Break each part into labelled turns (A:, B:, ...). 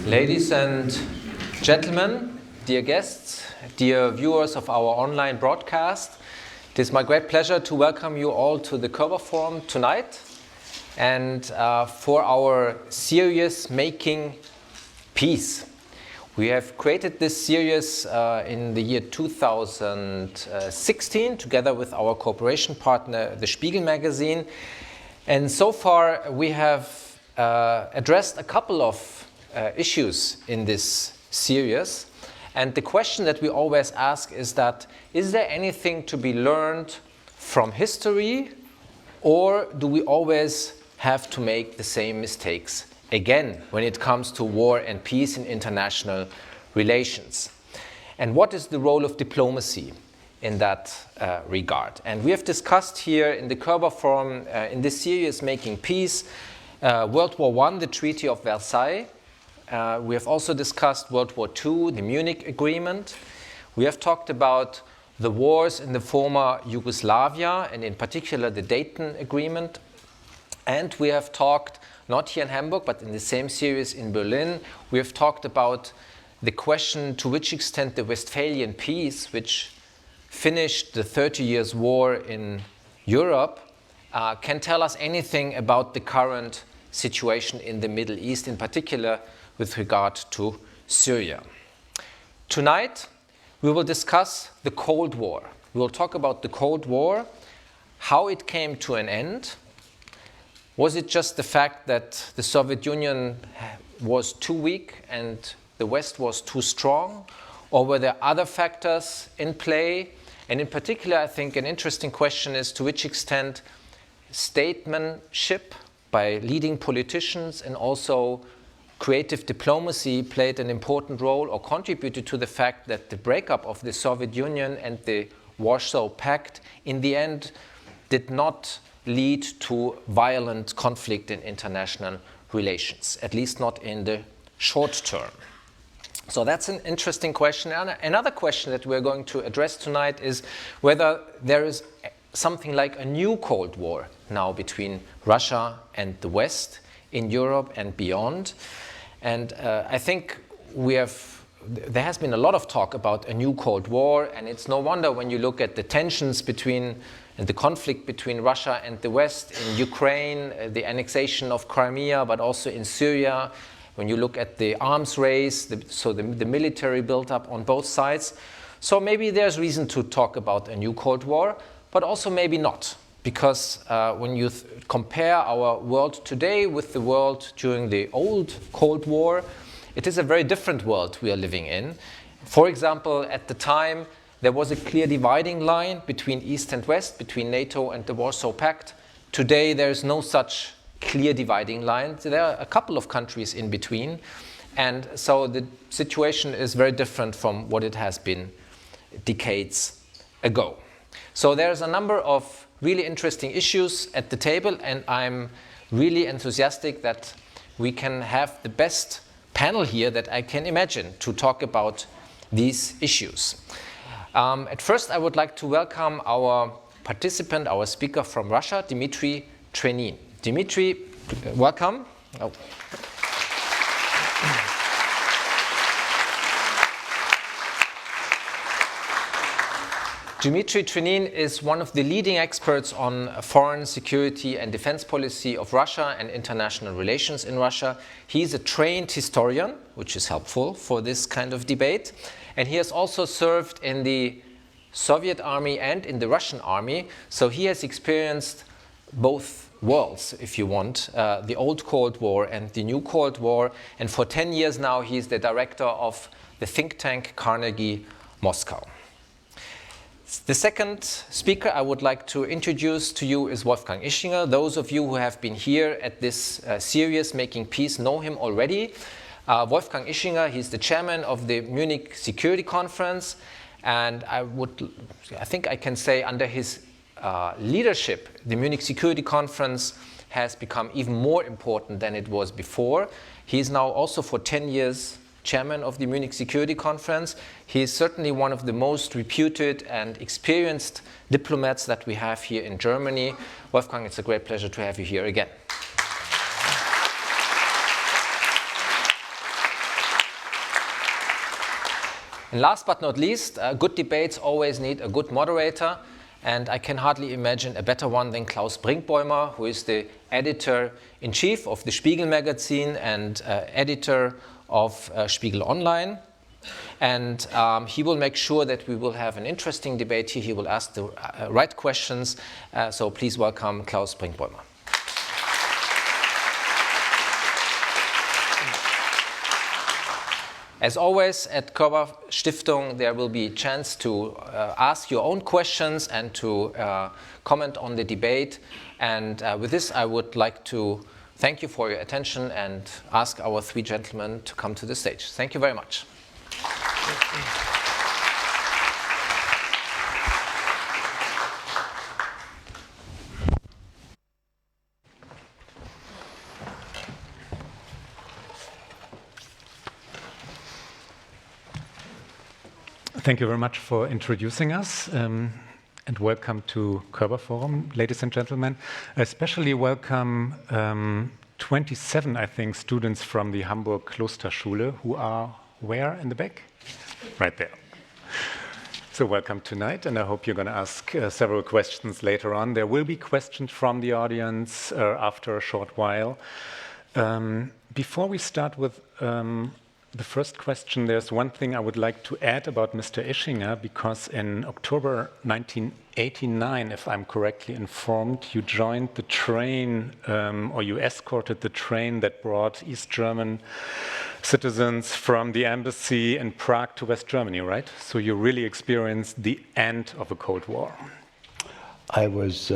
A: Ladies and gentlemen, dear guests, dear viewers of our online broadcast, it is my great pleasure to welcome you all to the KörberForum tonight and for our series Making Peace. We have created this series in the year 2016 together with our cooperation partner, the Spiegel magazine. And so far we have addressed a couple of issues in this series. And the question that we always ask is that, is there anything to be learned from history, or do we always have to make the same mistakes again when it comes to war and peace in international relations? And what is the role of diplomacy in that regard? And we have discussed here in the KörberForum, in this series Making Peace, World War I, the Treaty of Versailles. We have also discussed World War II, the Munich Agreement. We have talked about the wars in the former Yugoslavia, and in particular the Dayton Agreement. And we have talked, not here in Hamburg, but in the same series in Berlin, we have talked about the question to which extent the Westphalian Peace, which finished the 30 Years' War in Europe, can tell us anything about the current situation in the Middle East, in particular with regard to Syria. Tonight, we will discuss the Cold War. We will talk about the Cold War, how it came to an end. Was it just the fact that the Soviet Union was too weak and the West was too strong? Or were there other factors in play? And in particular, I think an interesting question is to which extent statesmanship by leading politicians and also creative diplomacy played an important role or contributed to the fact that the breakup of the Soviet Union and the Warsaw Pact in the end did not lead to violent conflict in international relations, at least not in the short term. So that's an interesting question. And another question that we're going to address tonight is whether there is something like a new Cold War now between Russia and the West in Europe and beyond. And I think there has been a lot of talk about a new Cold War, and it's no wonder when you look at the tensions between and the conflict between Russia and the West in Ukraine, the annexation of Crimea, but also in Syria, when you look at the arms race, the military build-up on both sides. So maybe there's reason to talk about a new Cold War, but also maybe not. Because when you compare our world today with the world during the old Cold War, it is a very different world we are living in. For example, at the time, there was a clear dividing line between East and West, between NATO and the Warsaw Pact. Today, there is no such clear dividing line. There are a couple of countries in between. And so the situation is very different from what it has been decades ago. So there's a number of really interesting issues at the table, and I'm really enthusiastic that we can have the best panel here that I can imagine to talk about these issues. At first, I would like to welcome our participant, our speaker from Russia, Dmitri Trenin. Dmitri, welcome. Oh. Dmitri Trenin is one of the leading experts on foreign security and defense policy of Russia and international relations in Russia. He's a trained historian, which is helpful for this kind of debate. And he has also served in the Soviet army and in the Russian army. So he has experienced both worlds, if you want, the old Cold War and the new Cold War. And for 10 years now, he's the director of the think tank Carnegie Moscow. The second speaker I would like to introduce to you is Wolfgang Ischinger. Those of you who have been here at this series, Making Peace, know him already. Wolfgang Ischinger, he's the chairman of the Munich Security Conference, and I think I can say under his leadership, the Munich Security Conference has become even more important than it was before. He is now also for 10 years chairman of the Munich Security Conference. He is certainly one of the most reputed and experienced diplomats that we have here in Germany. Wolfgang, it's a great pleasure to have you here again. And last but not least, good debates always need a good moderator. And I can hardly imagine a better one than Klaus Brinkbäumer, who is the editor-in-chief of the Spiegel magazine and editor of Spiegel Online. And he will make sure that we will have an interesting debate here. He will ask the right questions. So please welcome Klaus Brinkbäumer. As always, at Körber-Stiftung, there will be a chance to ask your own questions and to comment on the debate. And with this, I would like to thank you for your attention and ask our three gentlemen to come to the stage. Thank you very much.
B: Thank you very much for introducing us, and welcome to KörberForum, ladies and gentlemen. Especially welcome 27, I think, students from the Hamburg Klosterschule who are where in the back? Right there. So welcome tonight, and I hope you're going to ask several questions later on. There will be questions from the audience after a short while. Before we start with the first question, there's one thing I would like to add about Mr. Ischinger, because in October 1989, if I'm correctly informed, you joined the train, or you escorted the train that brought East German citizens from the embassy in Prague to West Germany, right? So you really experienced the end of a Cold War.
C: I was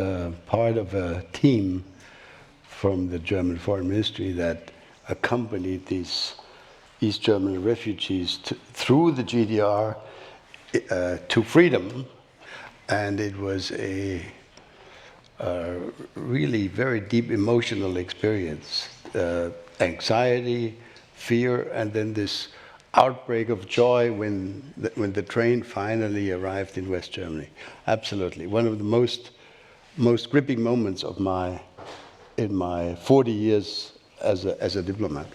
C: part of a team from the German Foreign Ministry that accompanied these East German refugees through the GDR to freedom, and it was a really very deep emotional experience. Anxiety, fear, and then this outbreak of joy when the train finally arrived in West Germany. Absolutely, one of the most gripping moments of in my 40 years as a diplomat.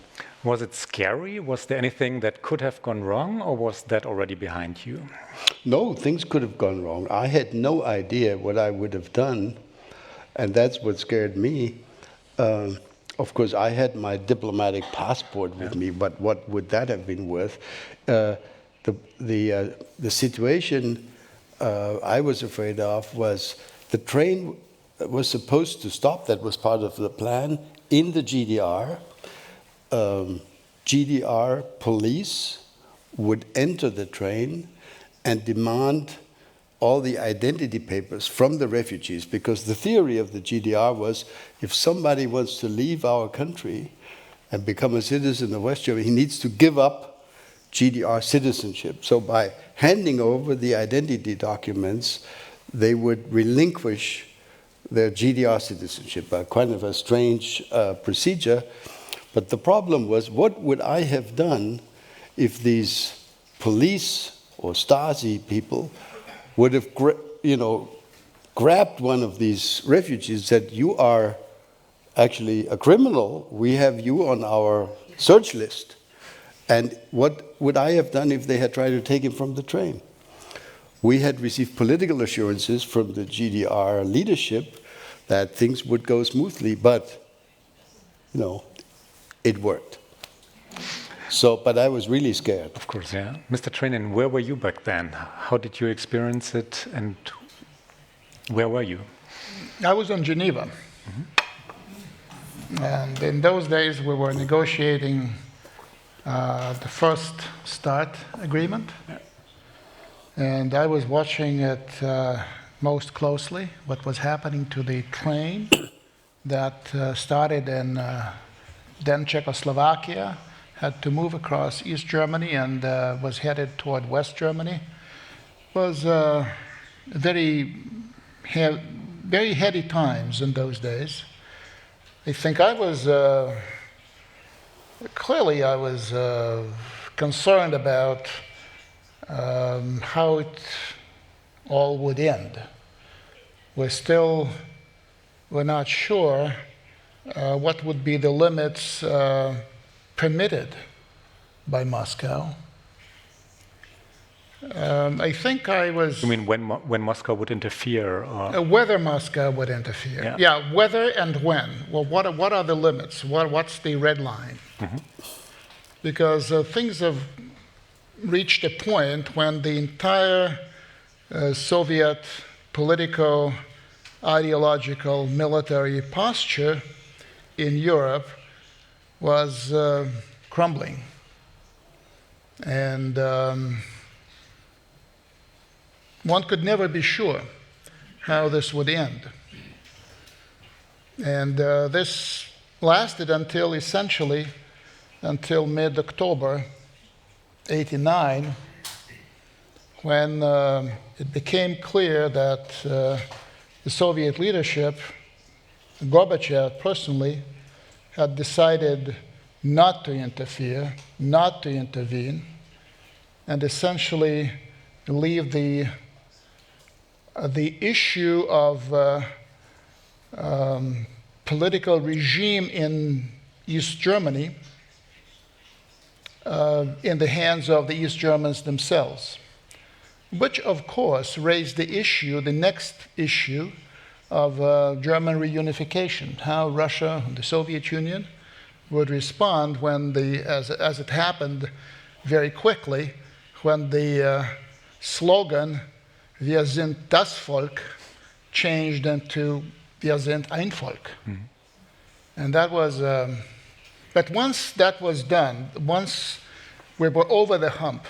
B: Was it scary? Was there anything that could have gone wrong, or was that already behind you?
C: No, things could have gone wrong. I had no idea what I would have done, and that's what scared me. Of course, I had my diplomatic passport with me, but what would that have been worth? The situation I was afraid of was the train was supposed to stop. That was part of the plan in the GDR. GDR police would enter the train and demand all the identity papers from the refugees, because the theory of the GDR was if somebody wants to leave our country and become a citizen of West Germany, he needs to give up GDR citizenship. So by handing over the identity documents, they would relinquish their GDR citizenship, kind of a strange procedure. But the problem was, what would I have done if these police or Stasi people would have, grabbed one of these refugees and said, "You are actually a criminal. We have you on our search list." And what would I have done if they had tried to take him from the train? We had received political assurances from the GDR leadership that things would go smoothly, but it worked. So, but I was really scared.
B: Of course, yeah. Mr. Trenin, where were you back then? How did you experience it, and where were you?
D: I was in Geneva. Mm-hmm. And in those days, we were negotiating the first START agreement. Yeah. And I was watching it most closely, what was happening to the train that started in then Czechoslovakia, had to move across East Germany and was headed toward West Germany. It was very heady times in those days. I think I was, clearly I was concerned about how it all would end. We're not sure what would be the limits permitted by Moscow. I think I was...
B: You mean when Moscow would interfere? Or?
D: Whether Moscow would interfere. Yeah, whether and when. Well, what are the limits? What's the red line? Mm-hmm. Because things have reached a point when the entire Soviet political, ideological, military posture in Europe was crumbling. And one could never be sure how this would end. And this lasted until essentially until mid-October 1989, when it became clear that the Soviet leadership, Gorbachev personally, had decided not to interfere, not to intervene, and essentially leave the issue of political regime in East Germany in the hands of the East Germans themselves, which of course raised the issue, the next issue of German reunification, how Russia and the Soviet Union would respond when as it happened very quickly, when the slogan "Wir sind das Volk" changed into "Wir sind ein Volk." Mm-hmm. And that was, but once that was done, once we were over the hump,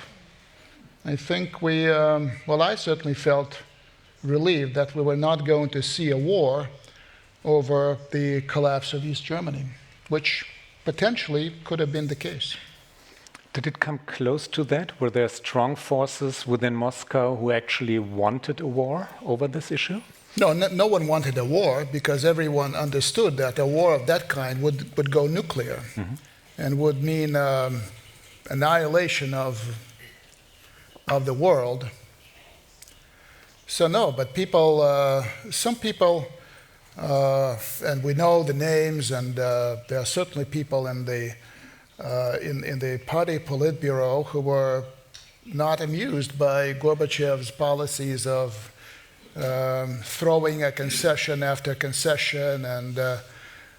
D: I think I certainly felt relieved that we were not going to see a war over the collapse of East Germany, which potentially could have been the case.
B: Did it come close to that? Were there strong forces within Moscow who actually wanted a war over this issue?
D: No one wanted a war, because everyone understood that a war of that kind would go nuclear, mm-hmm. and would mean annihilation of the world. So no, but people, some people, and we know the names, and there are certainly people in the party Politburo who were not amused by Gorbachev's policies of throwing a concession after concession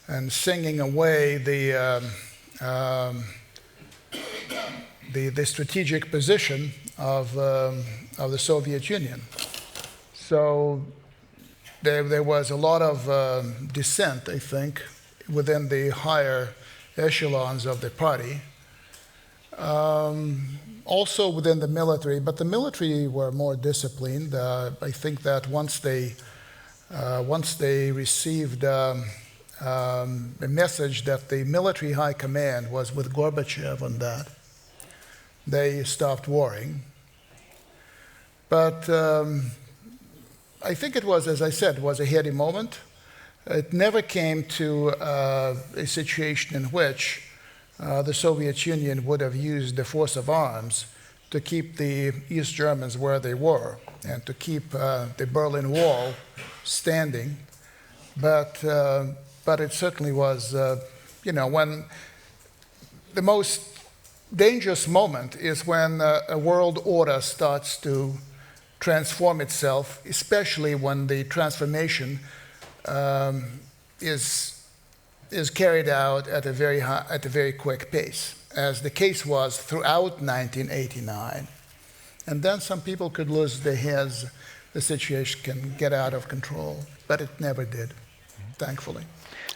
D: and singing away the strategic position of the Soviet Union. So there was a lot of dissent, I think, within the higher echelons of the party. Also within the military, but the military were more disciplined. I think that once they received a message that the military high command was with Gorbachev on that, they stopped warring. But I think it was, as I said, was a heady moment. It never came to a situation in which the Soviet Union would have used the force of arms to keep the East Germans where they were and to keep the Berlin Wall standing. But it certainly was, when the most dangerous moment is when a world order starts to transform itself, especially when the transformation is carried out at a very quick pace, as the case was throughout 1989. And then some people could lose their heads, the situation can get out of control, but it never did, thankfully.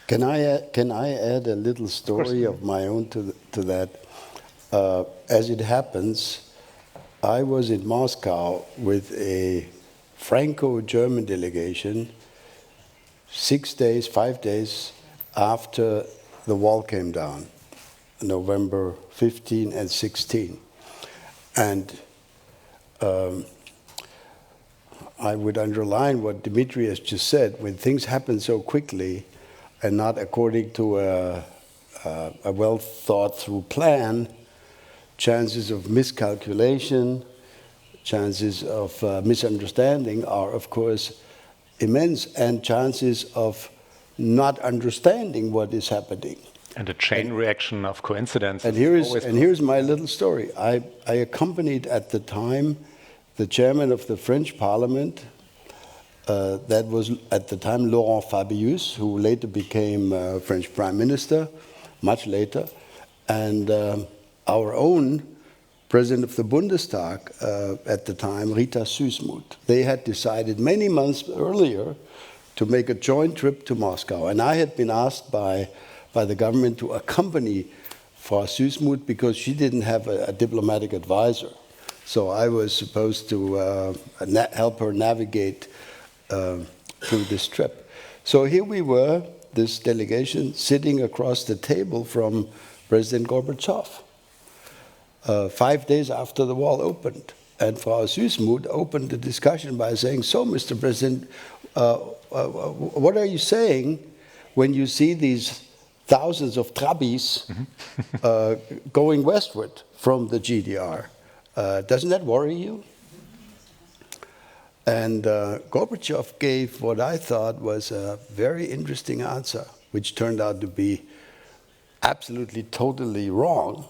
C: Can I add a little story of my own to that? As it happens, I was in Moscow with a Franco-German delegation 5 days after the wall came down, November 15 and 16. And I would underline what Dmitri has just said. When things happen so quickly and not according to a well-thought-through plan, chances of miscalculation, chances of misunderstanding are, of course, immense, and chances of not understanding what is happening.
B: And a chain reaction of coincidence.
C: And here's my little story. I accompanied at the time the chairman of the French parliament, that was at the time Laurent Fabius, who later became French prime minister, much later, and our own president of the Bundestag at the time, Rita Süssmuth. They had decided many months earlier to make a joint trip to Moscow. And I had been asked by the government to accompany Frau Süssmuth because she didn't have a diplomatic advisor. So I was supposed to help her navigate through this trip. So here we were, this delegation, sitting across the table from President Gorbachev, 5 days after the wall opened. And Frau Süssmuth opened the discussion by saying, so, Mr. President, what are you saying when you see these thousands of Trabis going westward from the GDR? Doesn't that worry you? And Gorbachev gave what I thought was a very interesting answer, which turned out to be absolutely, totally wrong.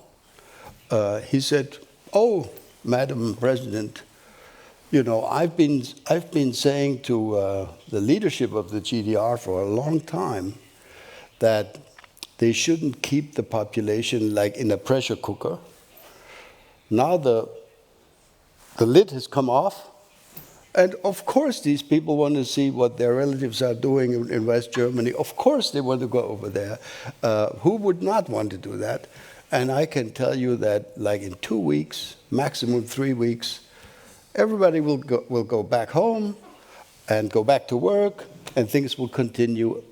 C: He said, oh, Madam President, you know, I've been saying to the leadership of the GDR for a long time that they shouldn't keep the population like in a pressure cooker. Now the lid has come off, and of course these people want to see what their relatives are doing in West Germany. Of course they want to go over there. Who would not want to do that? And I can tell you that like in 2 weeks, maximum 3 weeks, everybody will go back home and go back to work, and things will continue,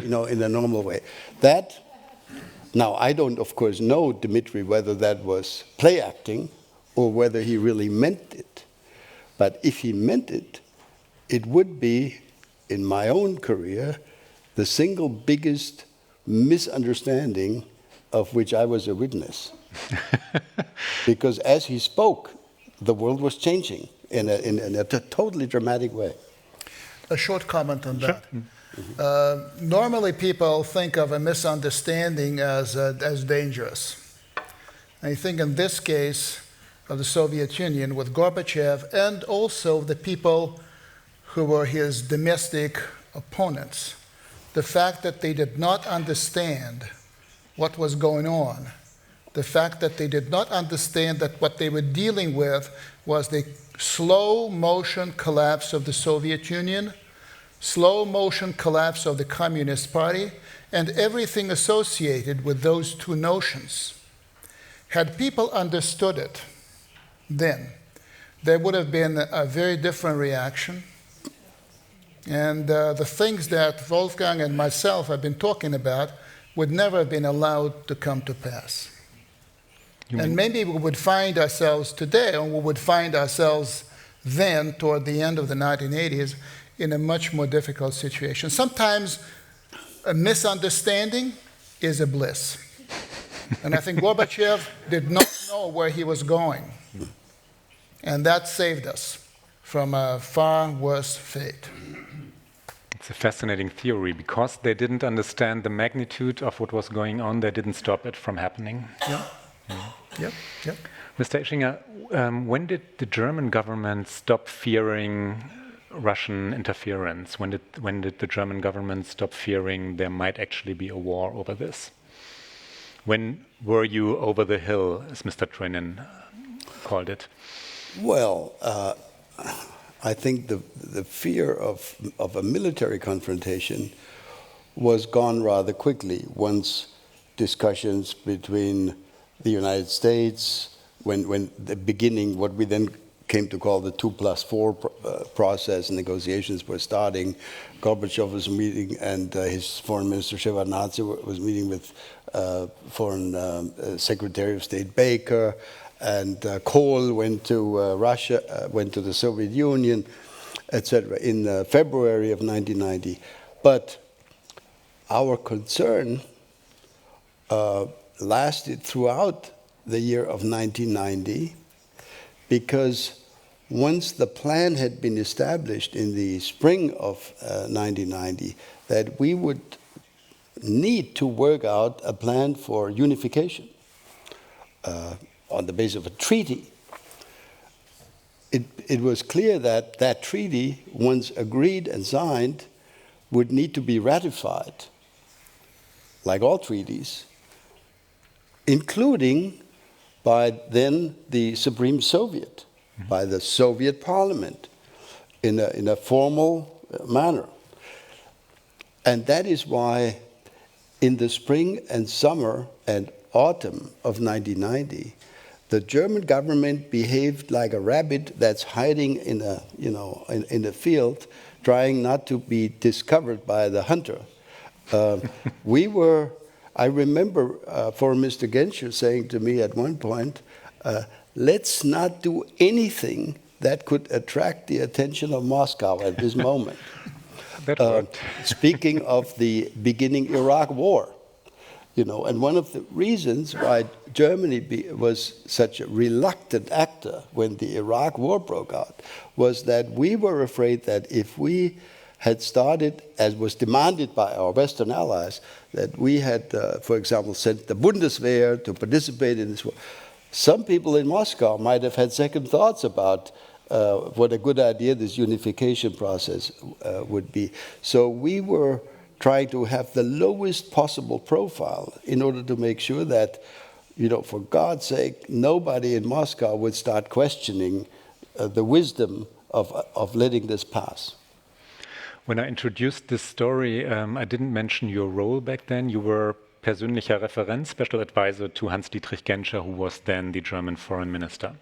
C: you know, in a normal way. Now, I don't, of course, know, Dmitri, whether that was play acting or whether he really meant it. But if he meant it, it would be, in my own career, the single biggest misunderstanding of which I was a witness. Because as he spoke, the world was changing in a totally dramatic way.
D: A short comment on that. Normally people think of a misunderstanding as dangerous. I think in this case of the Soviet Union with Gorbachev and also the people who were his domestic opponents, the fact that they did not understand what was going on, the fact that they did not understand that what they were dealing with was the slow motion collapse of the Soviet Union, slow motion collapse of the Communist Party, and everything associated with those two notions. Had people understood it then, there would have been a very different reaction. And the things that Wolfgang and myself have been talking about would never have been allowed to come to pass. And maybe we would find ourselves today, or we would find ourselves then, toward the end of the 1980s, in a much more difficult situation. Sometimes a misunderstanding is a bliss. And I think Gorbachev did not know where he was going. And that saved us from a far worse fate.
B: It's a fascinating theory. Because they didn't understand the magnitude of what was going on, they didn't stop it from happening.
D: Yeah. Yep. Yep.
B: Mr. Ischinger, when did the German government stop fearing Russian interference? When did the German government stop fearing there might actually be a war over this? When were you over the hill, as Mr. Trenin called it?
C: Well, I think the fear of a military confrontation was gone rather quickly once discussions between the United States, when the beginning, what we then came to call the 2+4 process, negotiations were starting. Gorbachev was meeting, and his foreign minister Shevardnadze was meeting with foreign Secretary of State Baker, and Kohl went to Russia, went to the Soviet Union, etc. in February of 1990. But our concern lasted throughout the year of 1990, because once the plan had been established in the spring of 1990 that we would need to work out a plan for unification on the basis of a treaty, it it was clear that that treaty, once agreed and signed, would need to be ratified, like all treaties, including by then the Supreme Soviet, by the Soviet Parliament, in a formal manner. And that is why in the spring and summer and autumn of 1990, the German government behaved like a rabbit that's hiding in a field, trying not to be discovered by the hunter. I remember Foreign Minister Genscher saying to me at one point, let's not do anything that could attract the attention of Moscow at this moment. Speaking of the beginning Iraq War, and one of the reasons why Germany was such a reluctant actor when the Iraq War broke out was that we were afraid that if we had started, as was demanded by our Western allies, that we had, for example, sent the Bundeswehr to participate in this war, some people in Moscow might have had second thoughts about what a good idea this unification process would be. So we were trying to have the lowest possible profile in order to make sure that, for God's sake, nobody in Moscow would start questioning the wisdom of letting this pass.
B: When I introduced this story, I didn't mention your role back then. You were persönlicher Referent, special advisor to Hans-Dietrich Genscher, who was then the German foreign minister.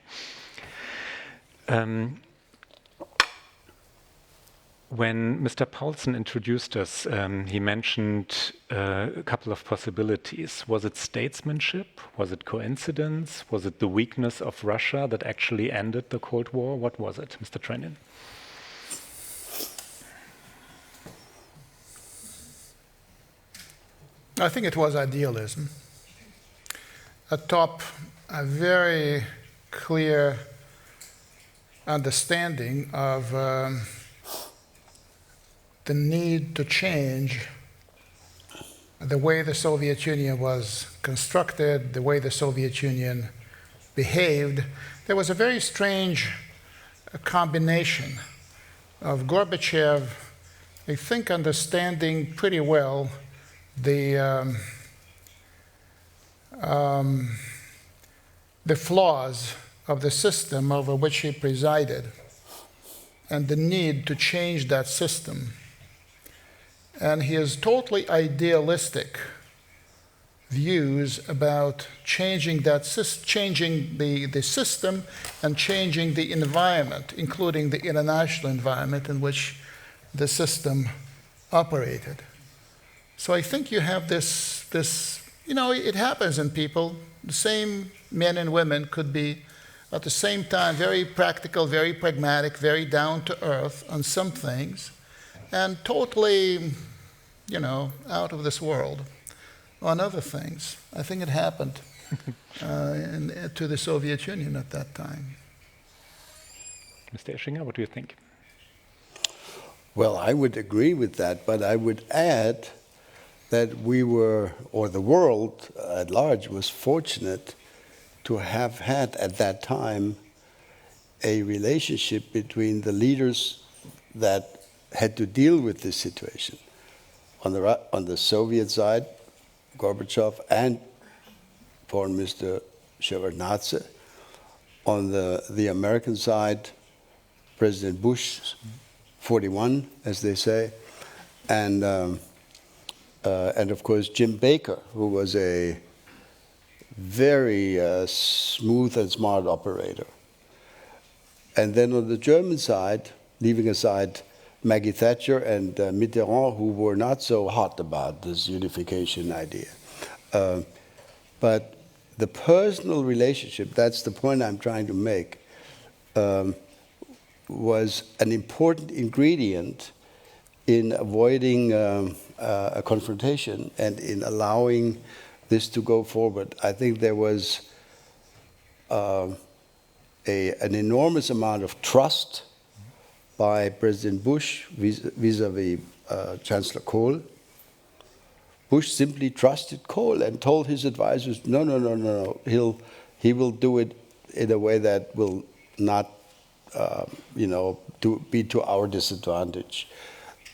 B: When Mr. Paulsen introduced us, he mentioned a couple of possibilities. Was it statesmanship? Was it coincidence? Was it the weakness of Russia that actually ended the Cold War? What was it, Mr. Trenin?
D: I think it was idealism. Atop a very clear understanding of the need to change the way the Soviet Union was constructed, the way the Soviet Union behaved. There was a very strange combination of Gorbachev, I think, understanding pretty well the flaws of the system over which he presided and the need to change that system, and his totally idealistic views about changing changing the system and changing the environment, including the international environment in which the system operated. So I think you have this, it happens in people. The same men and women could be at the same time very practical, very pragmatic, very down to earth on some things, and totally, out of this world on other things. I think it happened to the Soviet Union at that time.
B: Mr. Ischinger, what do you think?
C: Well, I would agree with that, but I would add that we were, or the world at large, was fortunate to have had at that time a relationship between the leaders that had to deal with this situation. On the Soviet side, Gorbachev and Foreign Minister Shevardnadze. On the American side, President Bush, 41, as they say, and of course Jim Baker, who was a very smooth and smart operator. And then on the German side, leaving aside Maggie Thatcher and Mitterrand, who were not so hot about this unification idea. But the personal relationship, that's the point I'm trying to make, was an important ingredient in avoiding a confrontation and in allowing this to go forward. I think there was an enormous amount of trust by President Bush vis-a-vis Chancellor Kohl. Bush simply trusted Kohl and told his advisors, no, he will do it in a way that will not to be to our disadvantage.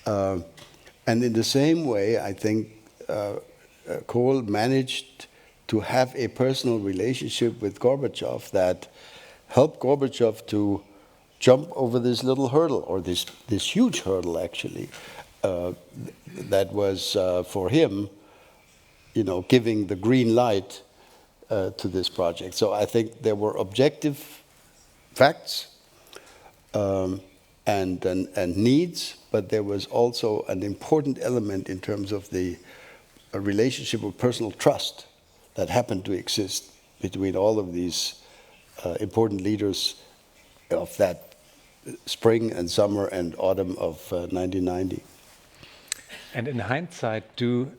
C: And in the same way, I think Kohl managed to have a personal relationship with Gorbachev that helped Gorbachev to jump over this little hurdle, or this huge hurdle, actually, that was for him, giving the green light to this project. So I think there were objective facts and needs, but there was also an important element in terms of the relationship of personal trust that happened to exist between all of these important leaders of that spring and summer and autumn of 1990.
B: And in hindsight, do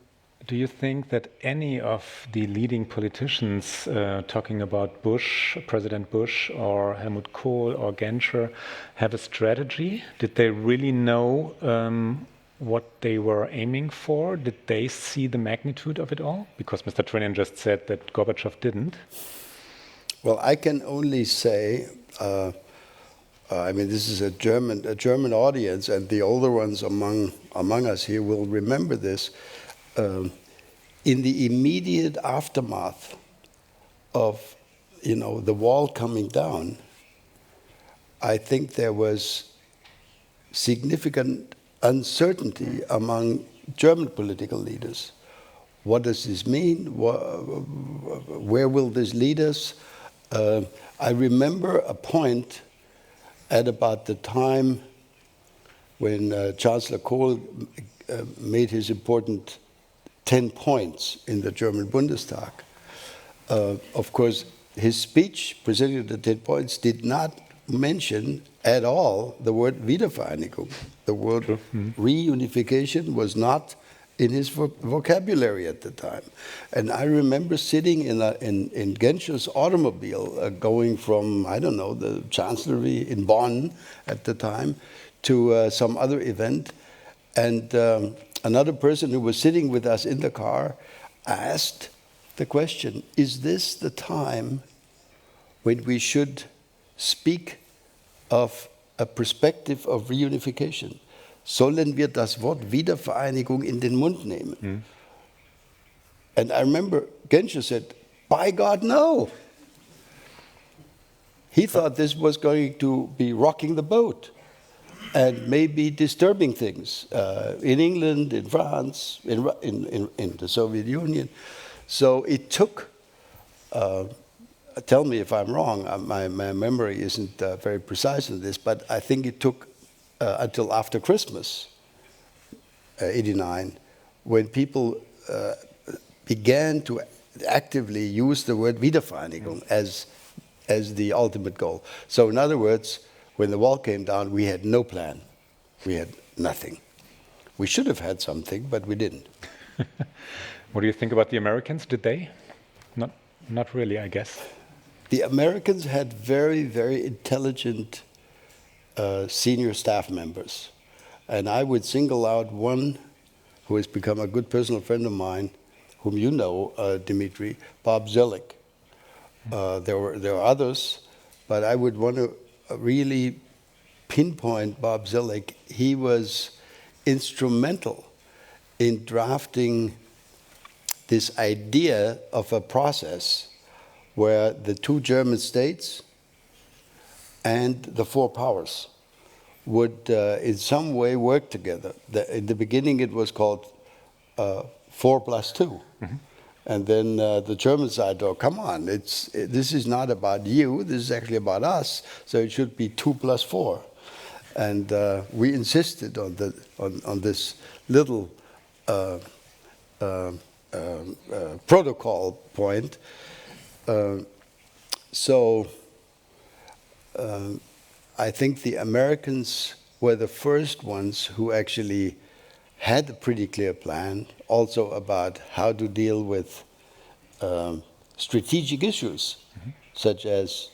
B: you think that any of the leading politicians, talking about Bush, President Bush, or Helmut Kohl, or Genscher, have a strategy? Did they really know what they were aiming for? Did they see the magnitude of it all? Because Mr. Trenin just said that Gorbachev didn't.
C: Well, I can only say, this is a German audience, and the older ones among us here will remember this. In the immediate aftermath of, the wall coming down, I think there was significant uncertainty among German political leaders. What does this mean? Where will this lead us? I remember a point at about the time when Chancellor Kohl made his important 10 points in the German Bundestag. Of course, his speech presenting the 10 points did not mention at all the word Wiedervereinigung. The word reunification was not in his vocabulary at the time. And I remember sitting in Genscher's automobile going from, I don't know, the Chancellery in Bonn at the time to some other event. And another person who was sitting with us in the car asked the question, is this the time when we should speak of a perspective of reunification? Sollen wir das Wort Wiedervereinigung in den Mund nehmen? And I remember Genscher said, by God, no. He thought this was going to be rocking the boat and maybe disturbing things in England, in France, in the Soviet Union. So it took, tell me if I'm wrong, my memory isn't very precise in this, but I think it took until after Christmas, 89, when people began to actively use the word Wiedervereinigung as the ultimate goal. So in other words, when the wall came down, we had no plan. We had nothing. We should have had something, but we didn't.
B: What do you think about the Americans? Did they? Not really, I guess.
C: The Americans had very, very intelligent senior staff members. And I would single out one who has become a good personal friend of mine, whom you know, Dmitri, Bob Zellick. There were others, but I would want to really pinpoint Bob Zellick. He was instrumental in drafting this idea of a process where the two German states and the four powers would in some way work together. In the beginning it was called 4+2. And then the German side thought, come on, this is not about you, this is actually about us, so it should be 2+4. And we insisted on this little protocol point. I think the Americans were the first ones who actually had a pretty clear plan, also about how to deal with strategic issues, such as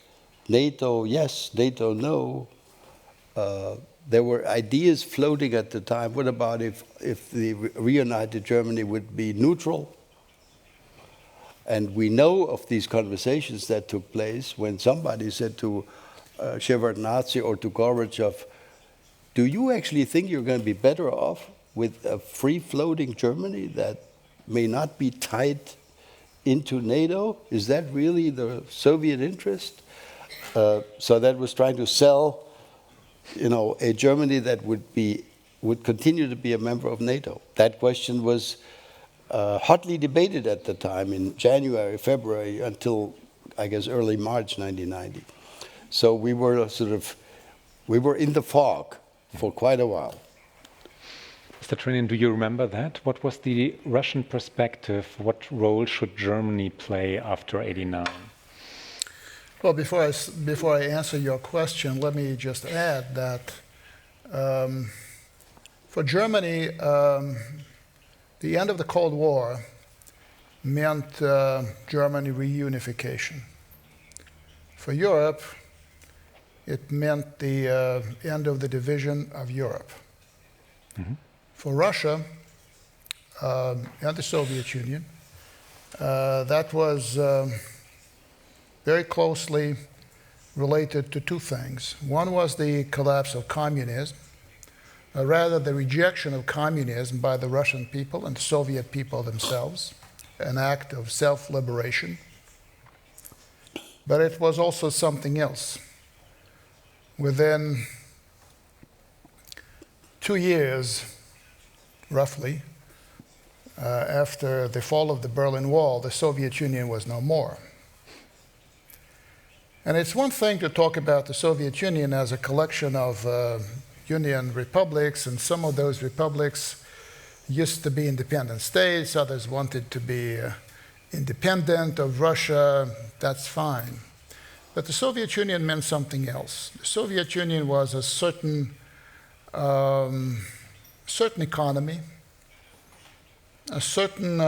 C: NATO, yes, NATO, no. There were ideas floating at the time. What about if the reunited Germany would be neutral? And we know of these conversations that took place when somebody said to Shevardnadze or to Gorbachev, do you actually think you're going to be better off with a free-floating Germany that may not be tied into NATO? Is that really the Soviet interest? So that was trying to sell, a Germany that would continue to be a member of NATO. That question was hotly debated at the time in January, February, until, I guess, early March 1990. So we were in the fog for quite a while.
B: Mr. Trenin, do you remember that? What was the Russian perspective? What role should Germany play after '89?
D: Well, before I answer your question, let me just add that for Germany, the end of the Cold War meant Germany reunification. For Europe, it meant the end of the division of Europe. Mm-hmm. For Russia and the Soviet Union, that was very closely related to two things. One was the collapse of communism, rather the rejection of communism by the Russian people and the Soviet people themselves, an act of self-liberation. But it was also something else. Within 2 years, roughly, after the fall of the Berlin Wall, the Soviet Union was no more. And it's one thing to talk about the Soviet Union as a collection of Union republics, and some of those republics used to be independent states, others wanted to be independent of Russia, that's fine. But the Soviet Union meant something else. The Soviet Union was a certain economy, a certain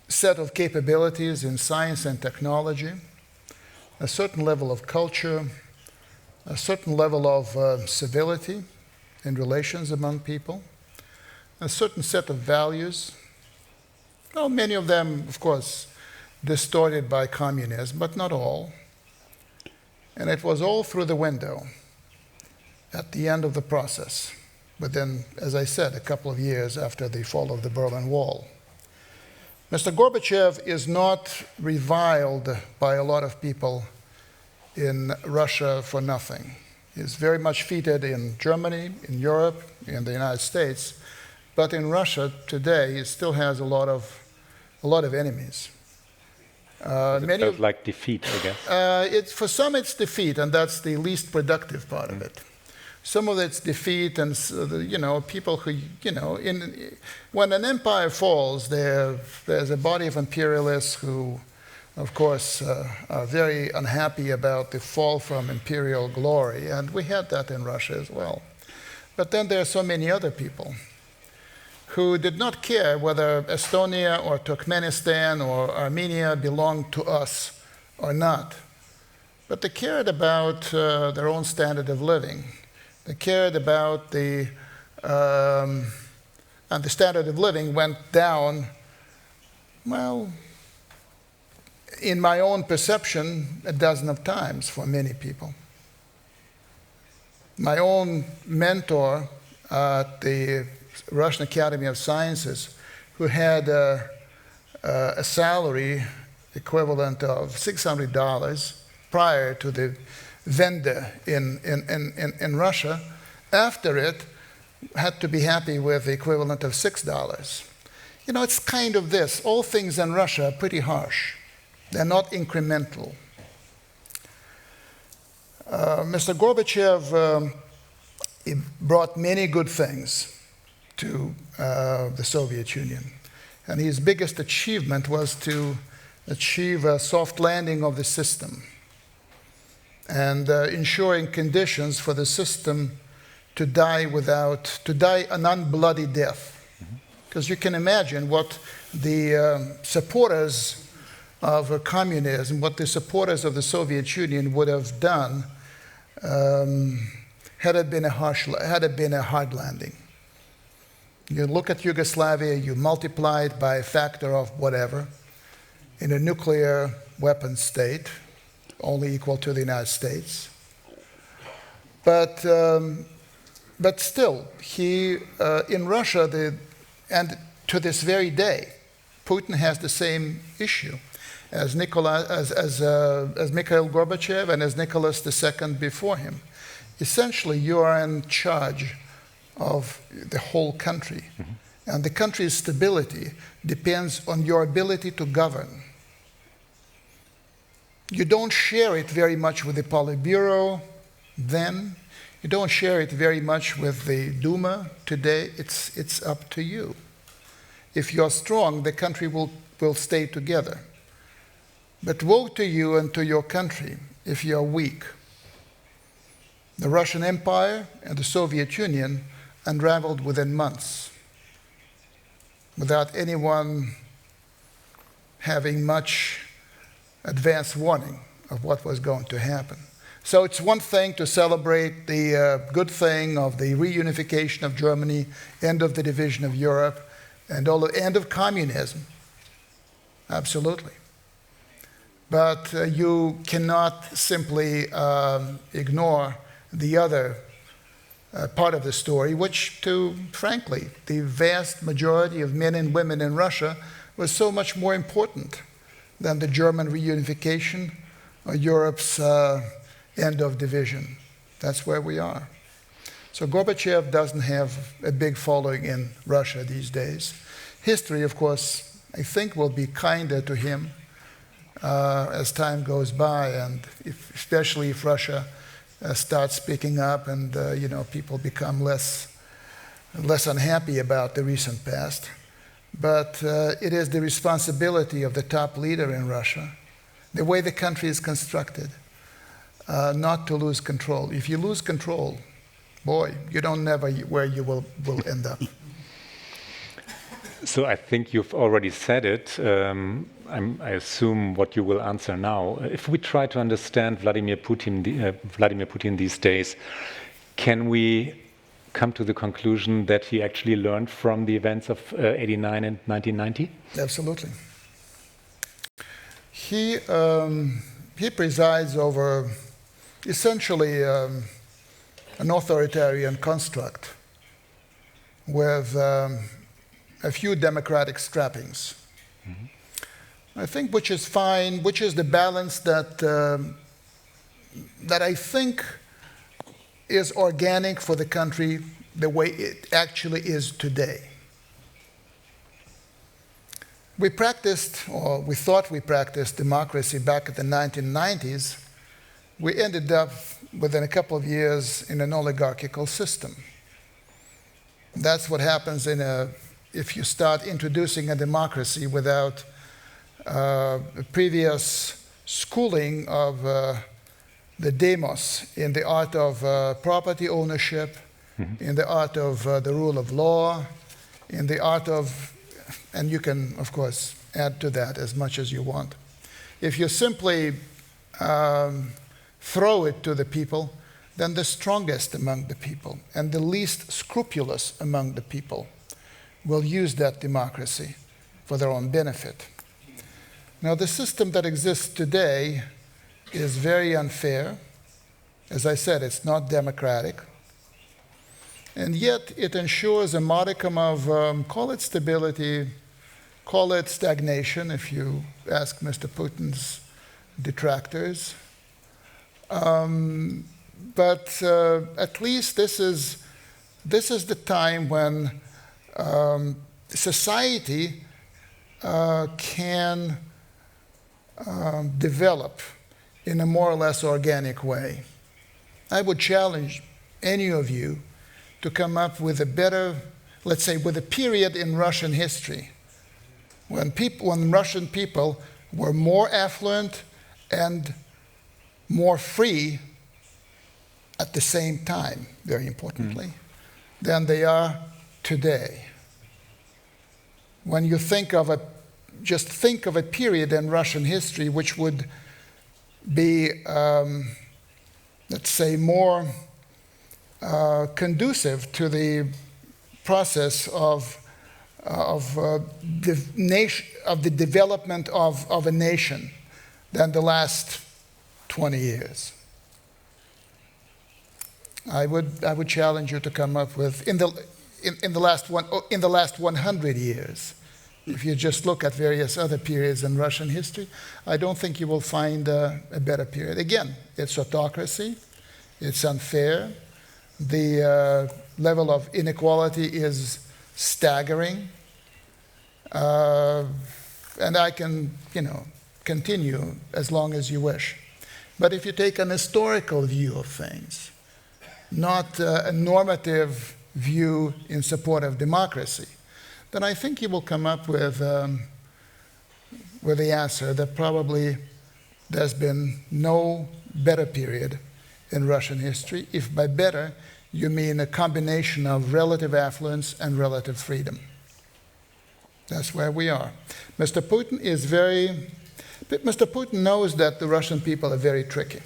D: set of capabilities in science and technology, a certain level of culture, a certain level of civility in relations among people, a certain set of values. Well, many of them, of course, distorted by communism, but not all. And it was all through the window at the end of the process, within, as I said, a couple of years after the fall of the Berlin Wall. Mr. Gorbachev is not reviled by a lot of people in Russia for nothing. He's very much feted in Germany, in Europe, in the United States, but in Russia today he still has a lot of enemies.
B: It felt like defeat, I guess.
D: For some it's defeat, and that's the least productive part of it. Some of it's defeat, and people who, when an empire falls, there's a body of imperialists who, of course, are very unhappy about the fall from imperial glory, and we had that in Russia as well. But then there are so many other people who did not care whether Estonia or Turkmenistan or Armenia belonged to us or not, but they cared about their own standard of living. They cared about and the standard of living went down, well, in my own perception, a dozen of times for many people. My own mentor at the Russian Academy of Sciences, who had a salary equivalent of $600 prior to the vendor in Russia, after it, had to be happy with the equivalent of $6. It's kind of this. All things in Russia are pretty harsh. They're not incremental. Mr. Gorbachev he brought many good things to the Soviet Union. And his biggest achievement was to achieve a soft landing of the system and ensuring conditions for the system to die an unbloody death. Because you can imagine what the supporters of communism, what the supporters of the Soviet Union would have done had it been a hard landing. You look at Yugoslavia, you multiply it by a factor of whatever, in a nuclear weapons state, only equal to the United States. But still, he, in Russia, and to this very day, Putin has the same issue as Mikhail Gorbachev and as Nicholas II before him. Essentially, you are in charge of the whole country. Mm-hmm. And the country's stability depends on your ability to govern. You don't share it very much with the Politburo then. You don't share it very much with the Duma today. It's up to you. If you're strong, the country will stay together. But woe to you and to your country if you're weak. The Russian Empire and the Soviet Union unraveled within months, without anyone having much advance warning of what was going to happen. So it's one thing to celebrate the good thing of the reunification of Germany, end of the division of Europe, and all the end of communism. Absolutely. But you cannot simply ignore the other part of the story, which, frankly, the vast majority of men and women in Russia was so much more important than the German reunification or Europe's end of division. That's where we are. So Gorbachev doesn't have a big following in Russia these days. History, of course, I think will be kinder to him as time goes by, and especially if Russia starts picking up and people become less unhappy about the recent past. But it is the responsibility of the top leader in Russia, the way the country is constructed, not to lose control. If you lose control, boy, you don't know where you will end up.
B: So I think you've already said it. I assume what you will answer now. If we try to understand Vladimir Putin these days, can we come to the conclusion that he actually learned from the events of '89 and 1990?
D: Absolutely. He presides over essentially an authoritarian construct with a few democratic strappings. Mm-hmm. I think which is fine, which is the balance that I think is organic for the country the way it actually is today. We practiced, or we thought we practiced democracy back in the 1990s. We ended up within a couple of years in an oligarchical system. That's what happens if you start introducing a democracy without a previous schooling of the demos in the art of property ownership, mm-hmm. in the art of the rule of law, in the art of, and you can, of course, add to that as much as you want. If you simply throw it to the people, then the strongest among the people and the least scrupulous among the people will use that democracy for their own benefit. Now, the system that exists today is very unfair. As I said, it's not democratic. And yet, it ensures a modicum of, call it stability, call it stagnation, if you ask Mr. Putin's detractors. But at least this is the time when society can develop in a more or less organic way. I would challenge any of you to come up with a better, let's say, with a period in Russian history when Russian people were more affluent and more free at the same time, very importantly, than they are today. When you think of just think of a period in Russian history which would be, let's say, more conducive to the process of the development of a nation than the last 20 years. I would challenge you to come up with in the last 100 years. If you just look at various other periods in Russian history, I don't think you will find a better period. Again, it's autocracy, it's unfair, the level of inequality is staggering, and I can, continue as long as you wish. But if you take an historical view of things, not a normative view in support of democracy, then I think you will come up with the answer that probably there's been no better period in Russian history, if by better you mean a combination of relative affluence and relative freedom. That's where we are. Mr. Putin knows that the Russian people are very tricky.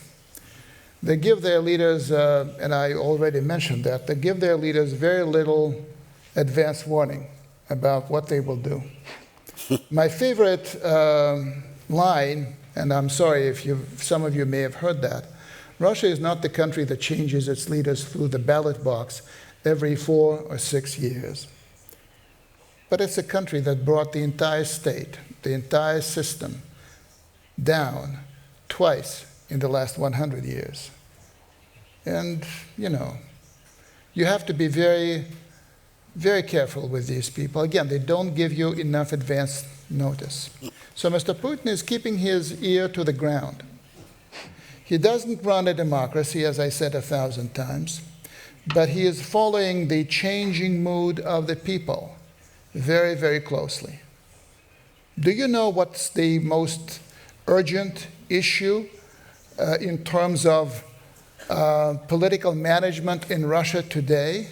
D: They give their leaders, and I already mentioned that, they give their leaders very little advance warning about what they will do. My favorite line, and I'm sorry if some of you may have heard that, Russia is not the country that changes its leaders through the ballot box every 4 or 6 years. But it's a country that brought the entire state, the entire system, down twice in the last 100 years. And, you have to be very, very careful with these people. Again, they don't give you enough advance notice. So Mr. Putin is keeping his ear to the ground. He doesn't run a democracy, as I said 1,000 times, but he is following the changing mood of the people very, very closely. Do you know what's the most urgent issue in terms of political management in Russia today?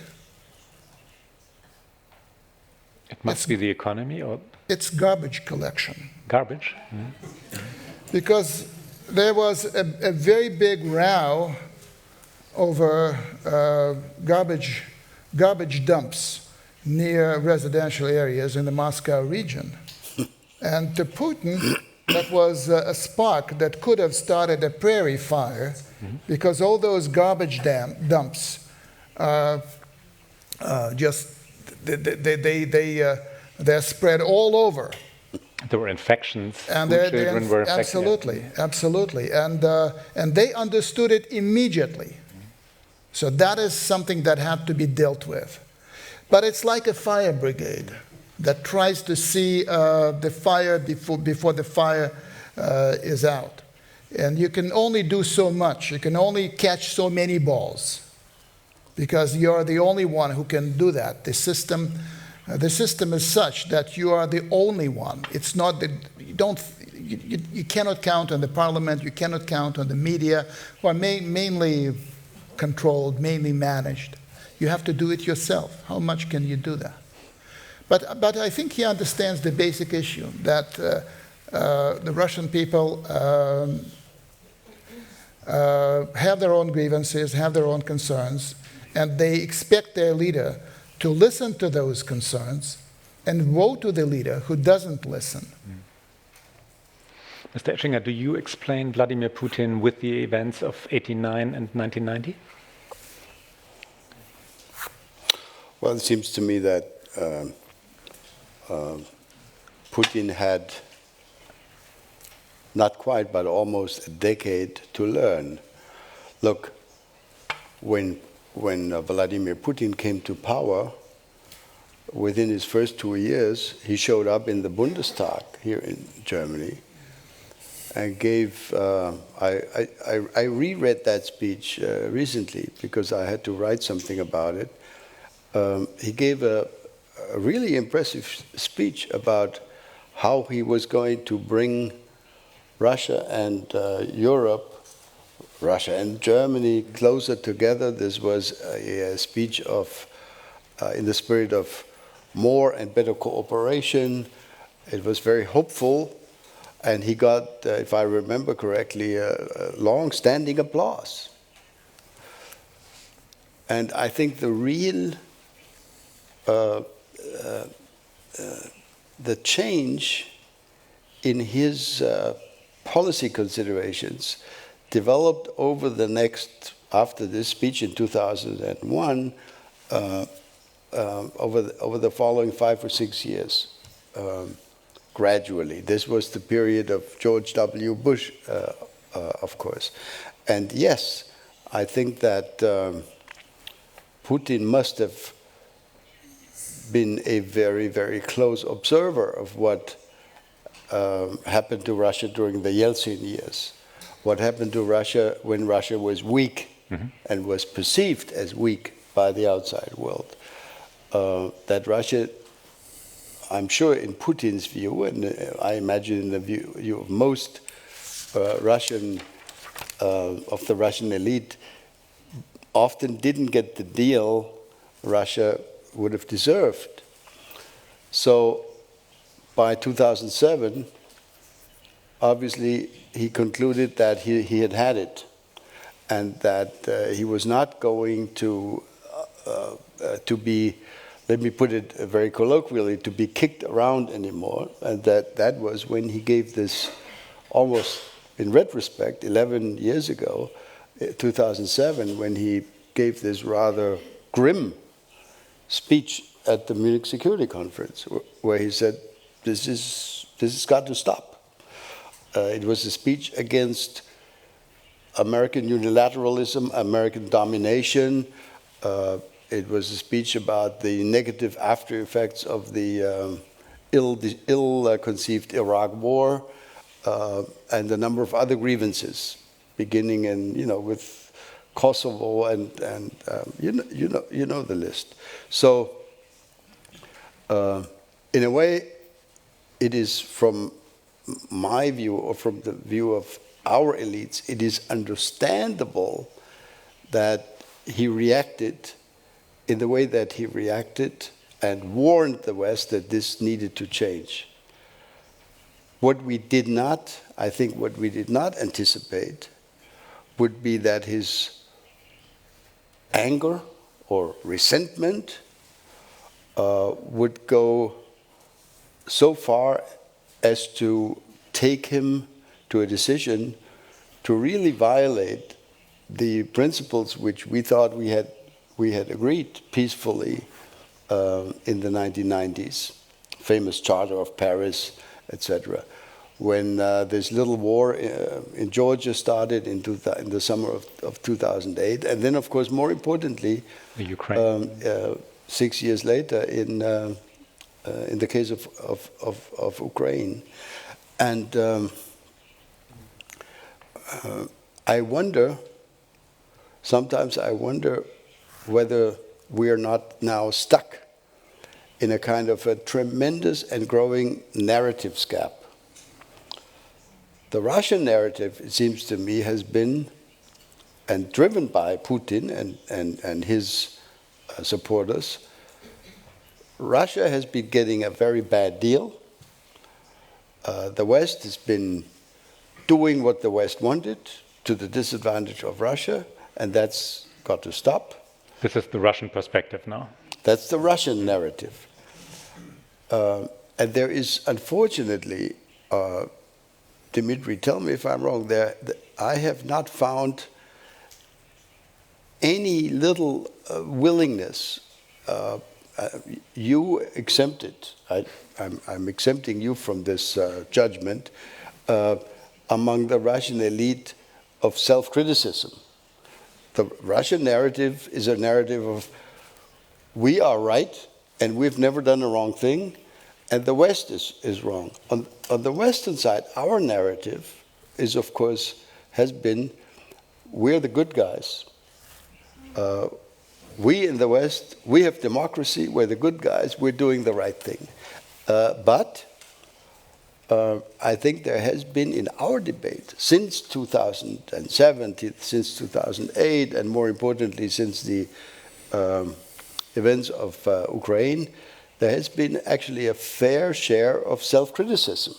B: It must be the economy, or?
D: It's garbage collection.
B: Garbage? Mm-hmm.
D: Because there was a very big row over garbage dumps near residential areas in the Moscow region. And to Putin, that was a spark that could have started a prairie fire, because all those garbage dumps they're spread all over.
B: There were infections.
D: And
B: children were infected.
D: Absolutely. And they understood it immediately. So that is something that had to be dealt with. But it's like a fire brigade that tries to see the fire before the fire is out. And you can only do so much. You can only catch so many balls, because you're the only one who can do that. The system is such that you are the only one. It's not that you cannot count on the parliament, you cannot count on the media, who are mainly controlled, mainly managed. You have to do it yourself. How much can you do that? But I think he understands the basic issue, that the Russian people have their own grievances, have their own concerns, and they expect their leader to listen to those concerns and woe to the leader who doesn't listen.
B: Mr. Ischinger, do you explain Vladimir Putin with the events of '89 and 1990?
C: Well, it seems to me that Putin had not quite, but almost a decade to learn. Look, when Vladimir Putin came to power, within his first 2 years, he showed up in the Bundestag here in Germany and gave, I reread that speech recently because I had to write something about it. He gave a really impressive speech about how he was going to bring Russia and Europe, Russia and Germany closer together. This was a speech of, in the spirit of more and better cooperation. It was very hopeful, and he got, if I remember correctly, a long-standing applause. And I think the real the change in his policy considerations developed over the next, after this speech in 2001, over the following 5 or 6 years, gradually. This was the period of George W. Bush, of course. And yes, I think that Putin must have been a very, very close observer of what happened to Russia during the Yeltsin years, what happened to Russia when Russia was weak and was perceived as weak by the outside world. That Russia, I'm sure in Putin's view, and I imagine in the view of most Russian, of the Russian elite, often didn't get the deal Russia would have deserved. So by 2007, obviously he concluded that he had had it, and that he was not going to be, let me put it very colloquially, to be kicked around anymore. And that was when he gave this, almost in retrospect, 11 years ago, 2007, when he gave this rather grim speech at the Munich Security Conference, where he said, this has got to stop. It was a speech against American unilateralism, American domination. It was a speech about the negative after effects of the ill-conceived Iraq War, and a number of other grievances, beginning with Kosovo and you know the list. So in a way, it is from my view, or from the view of our elites, it is understandable that he reacted in the way that he reacted and warned the West that this needed to change. What we did not, I think what we did not anticipate would be that his anger or resentment would go so far as to take him to a decision to really violate the principles which we thought we had agreed peacefully in the 1990s, famous Charter of Paris, etc. When this little war in Georgia started in the summer of 2008, and then, of course, more importantly,
B: the Ukraine.
C: 6 years later in the case of Ukraine. And sometimes I wonder whether we are not now stuck in a kind of a tremendous and growing narratives gap. The Russian narrative, it seems to me, has been, and driven by Putin and his supporters, Russia has been getting a very bad deal. The West has been doing what the West wanted to the disadvantage of Russia, and that's got to stop.
B: This is the Russian perspective now.
C: That's the Russian narrative. And there is, unfortunately, Dmitri, tell me if I'm wrong, I have not found any little willingness. You exempted, I'm exempting you from this judgment, among the Russian elite of self-criticism. The Russian narrative is a narrative of we are right and we've never done a wrong thing, and the West is wrong. On the Western side, our narrative is, of course, has been we're the good guys. We in the West, we have democracy, we're the good guys, we're doing the right thing. But I think there has been in our debate since 2007, since 2008, and more importantly since the events of Ukraine, there has been actually a fair share of self-criticism,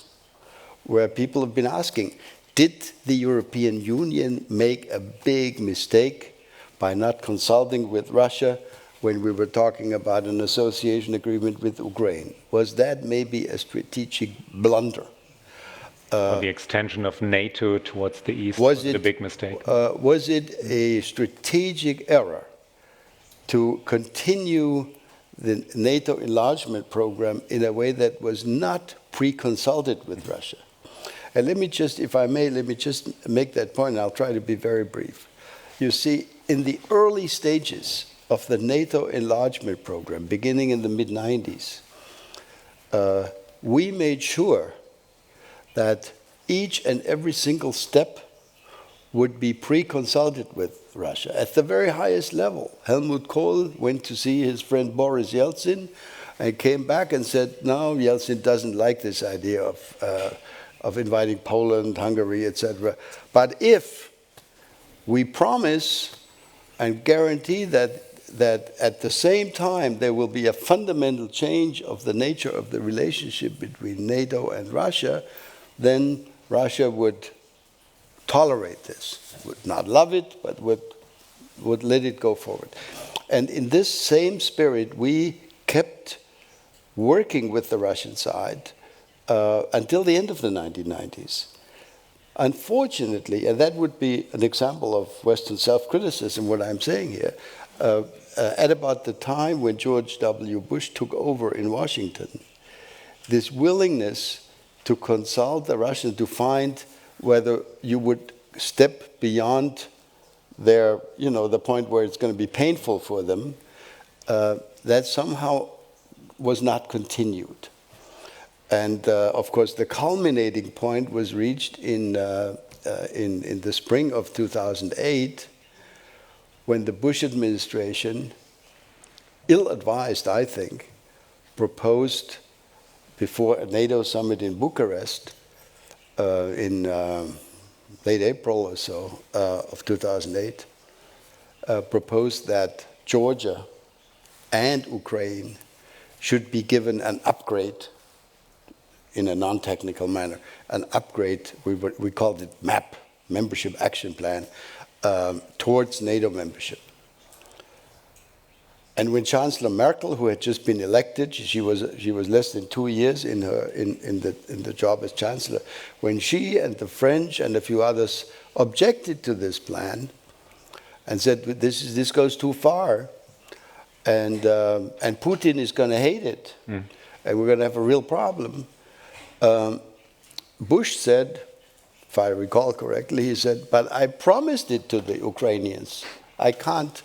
C: where people have been asking, did the European Union make a big mistake by not consulting with Russia when we were talking about an association agreement with Ukraine? Was that maybe a strategic blunder?
B: Or the extension of NATO towards the east was a big mistake.
C: Was it a strategic error to continue the NATO enlargement program in a way that was not pre-consulted with Russia? And let me just, if I may, let me just make that point, and I'll try to be very brief. You see, in the early stages of the NATO enlargement program, beginning in the mid-90s, we made sure that each and every single step would be pre-consulted with Russia at the very highest level. Helmut Kohl went to see his friend Boris Yeltsin and came back and said, no, Yeltsin doesn't like this idea of inviting Poland, Hungary, etc. But if we promise and guarantee that at the same time there will be a fundamental change of the nature of the relationship between NATO and Russia, then Russia would tolerate this, would not love it, but would let it go forward. And in this same spirit, we kept working with the Russian side until the end of the 1990s. Unfortunately, and that would be an example of Western self-criticism, what I'm saying here, at about the time when George W. Bush took over in Washington, this willingness to consult the Russians to find whether you would step beyond their, the point where it's going to be painful for them, that somehow was not continued. And of course, the culminating point was reached in the spring of 2008, when the Bush administration, ill-advised, I think, proposed before a NATO summit in Bucharest in late April or so of 2008, proposed that Georgia and Ukraine should be given an upgrade in a non-technical manner, an upgrade, we called it MAP, Membership Action Plan, towards NATO membership. And when Chancellor Merkel, who had just been elected, she was less than 2 years in the job as chancellor, when she and the French and a few others objected to this plan and said this goes too far, and Putin is going to hate it, and we're going to have a real problem. Bush said, if I recall correctly, he said, but I promised it to the Ukrainians. I can't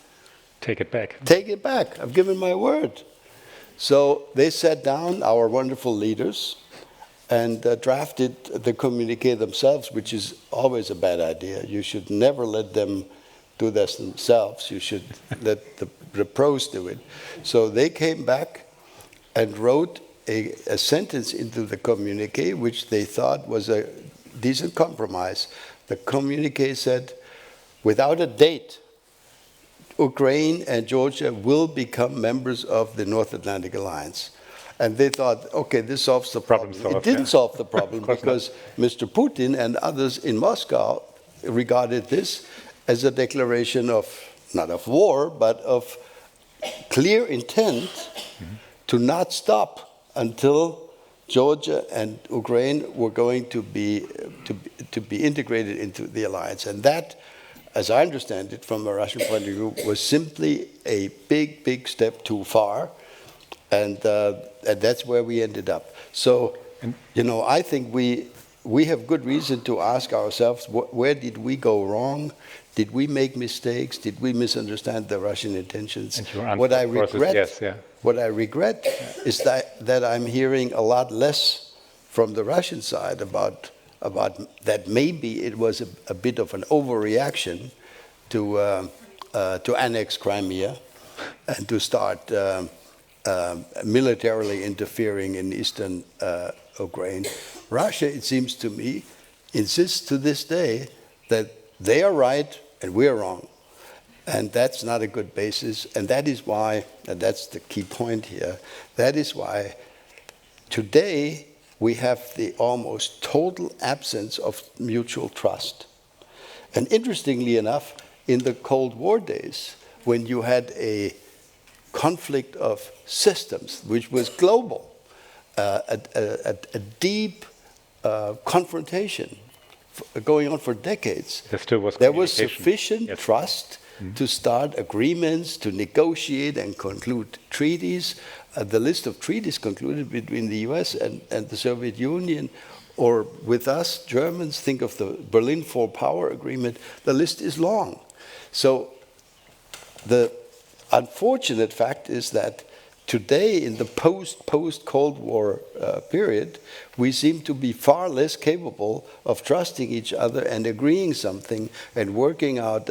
B: take it back.
C: Take it back. I've given my word. So they sat down, our wonderful leaders, and drafted the communique themselves, which is always a bad idea. You should never let them do this themselves. You should let the pros do it. So they came back and wrote a sentence into the communique, which they thought was a decent compromise. The communique said, without a date, Ukraine and Georgia will become members of the North Atlantic Alliance. And they thought, okay, this solves the problem. It didn't solve the problem because Mr. Putin and others in Moscow regarded this as a declaration of, not of war, but of clear intent to not stop until Georgia and Ukraine were going to be integrated into the alliance. And that, as I understand it from a Russian point of view, was simply a big, big step too far. And that's where we ended up. So, I think we have good reason to ask ourselves, where did we go wrong? Did we make mistakes? Did we misunderstand the Russian intentions? What I regret is that I'm hearing a lot less from the Russian side about that maybe it was a bit of an overreaction to annex Crimea and to start militarily interfering in eastern Ukraine. Russia, it seems to me, insists to this day that they are right and we are wrong. And that's not a good basis. And that is why, and that's the key point here, that is why today we have the almost total absence of mutual trust. And interestingly enough, in the Cold War days, when you had a conflict of systems, which was global, a deep confrontation going on for decades. There was sufficient trust to start agreements, to negotiate and conclude treaties. The list of treaties concluded between the US and the Soviet Union, or with us, Germans, think of the Berlin Four-Power Agreement, the list is long. So the unfortunate fact is that today, in the post-Cold War period, we seem to be far less capable of trusting each other and agreeing something and working out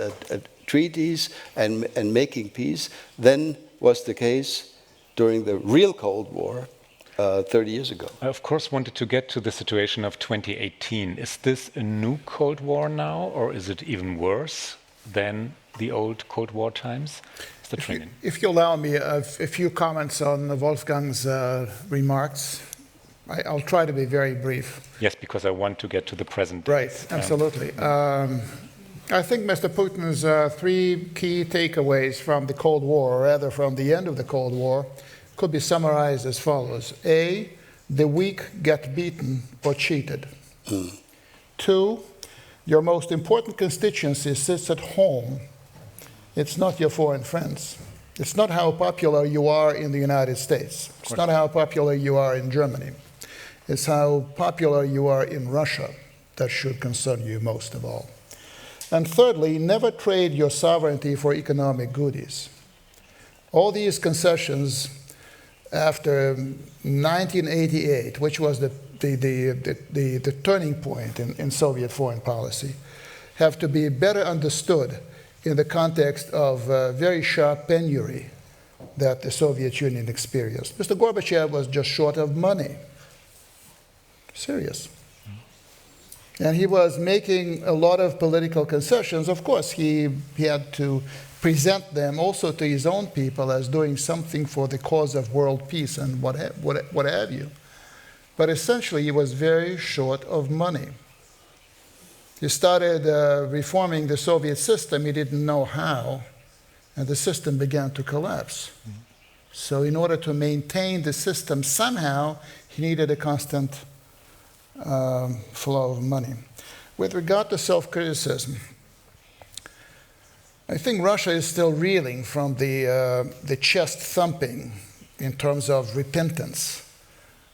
C: treaties and making peace than was the case during the real Cold War 30 years ago.
B: I, of course, wanted to get to the situation of 2018. Is this a new Cold War now, or is it even worse than the old Cold War times? Mr. Trenin.
D: If you allow me a few comments on Wolfgang's remarks, I'll try to be very brief.
B: Yes, because I want to get to the present.
D: Right, absolutely. I think Mr. Putin's three key takeaways from the Cold War, or rather from the end of the Cold War, could be summarized as follows. A, the weak get beaten or cheated. 2, your most important constituency sits at home. It's not your foreign friends. It's not how popular you are in the United States. It's not how popular you are in Germany. It's how popular you are in Russia that should concern you most of all. And thirdly, never trade your sovereignty for economic goodies. All these concessions after 1988, which was the turning point in Soviet foreign policy, have to be better understood in the context of very sharp penury that the Soviet Union experienced. Mr. Gorbachev was just short of money. Serious. And he was making a lot of political concessions. Of course, he had to present them also to his own people as doing something for the cause of world peace and what have you. But essentially, he was very short of money. He started reforming the Soviet system. He didn't know how, and the system began to collapse. So in order to maintain the system somehow, he needed a constant flow of money. With regard to self-criticism, I think Russia is still reeling from the chest thumping in terms of repentance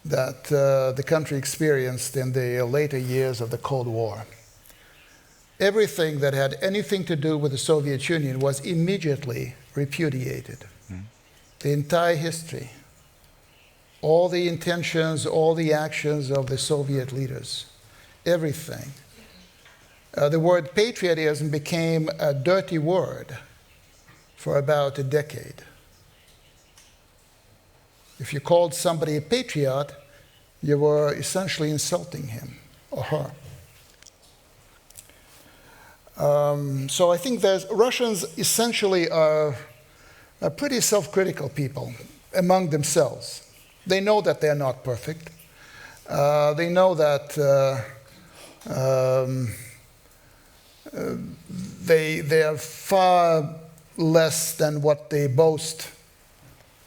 D: that the country experienced in the later years of the Cold War. Everything that had anything to do with the Soviet Union was immediately repudiated. The entire history, all the intentions, all the actions of the Soviet leaders, everything. The word patriotism became a dirty word for about a decade. If you called somebody a patriot, you were essentially insulting him or her. So I think Russians essentially are pretty self-critical people among themselves. They know that they're not perfect. They know that they are far less than what they boast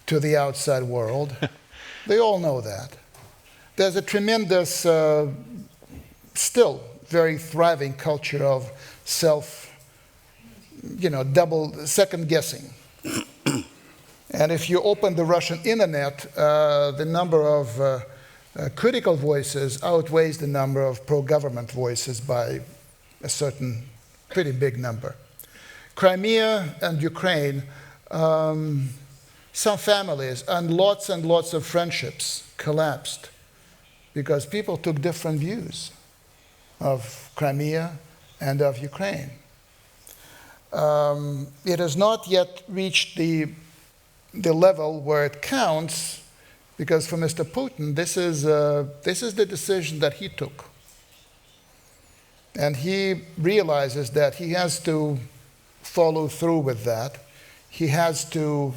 D: to the outside world. They all know that. There's a tremendous, still very thriving culture of double second guessing. And if you open the Russian internet, the number of critical voices outweighs the number of pro-government voices by a certain pretty big number. Crimea and Ukraine, some families and lots of friendships collapsed because people took different views of Crimea and of Ukraine. It has not yet reached the level where it counts, because for Mr. Putin, this is the decision that he took. And he realizes that he has to follow through with that. He has to,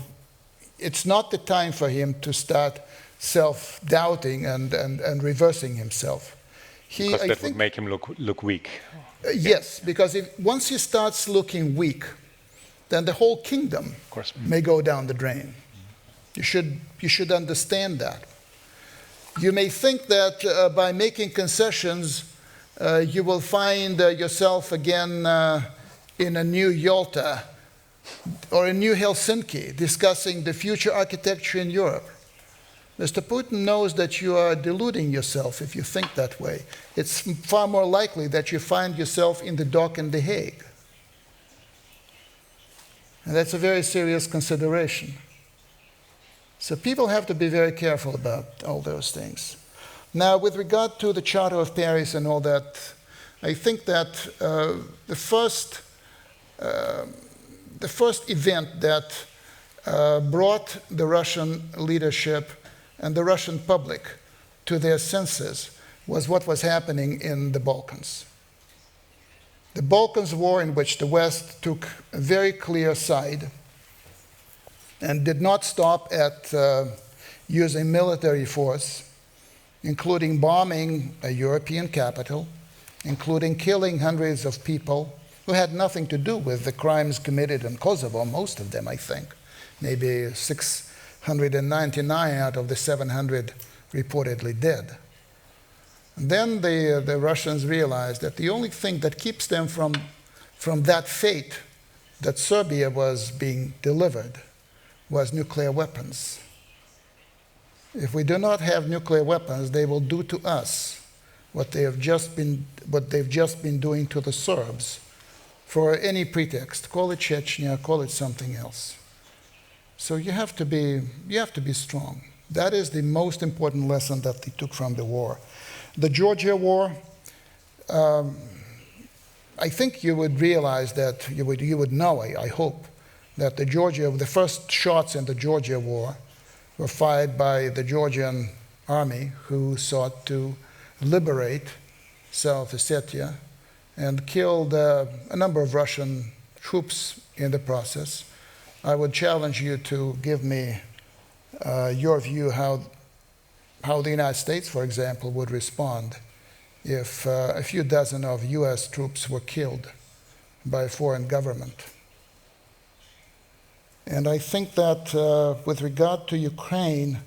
D: it's not the time for him to start self-doubting and reversing himself.
B: Because that would make him look weak.
D: Yes, because once he starts looking weak, then the whole kingdom may go down the drain. You should understand that. You may think that by making concessions, you will find yourself again in a new Yalta or a new Helsinki discussing the future architecture in Europe. Mr. Putin knows that you are deluding yourself if you think that way. It's far more likely that you find yourself in the dock in The Hague. And that's a very serious consideration. So people have to be very careful about all those things. Now, with regard to the Charter of Paris and all that, I think that the first event that brought the Russian leadership and the Russian public to their senses was what was happening in the Balkans. The Balkans War, in which the West took a very clear side and did not stop at using military force, including bombing a European capital, including killing hundreds of people who had nothing to do with the crimes committed in Kosovo, most of them, I think. Maybe 699 out of the 700 reportedly dead. And then the Russians realized that the only thing that keeps them from that fate that Serbia was being delivered was nuclear weapons. If we do not have nuclear weapons, they will do to us what they've just been doing to the Serbs for any pretext. Call it Chechnya, call it something else. So you have to be strong. That is the most important lesson that they took from the war. The Georgia War, I think you would realize that, you would know, I hope, that the first shots in the Georgia War were fired by the Georgian army, who sought to liberate South Ossetia and killed a number of Russian troops in the process. I would challenge you to give me your view how the United States, for example, would respond if a few dozen of US troops were killed by a foreign government. And I think that with regard to Ukraine,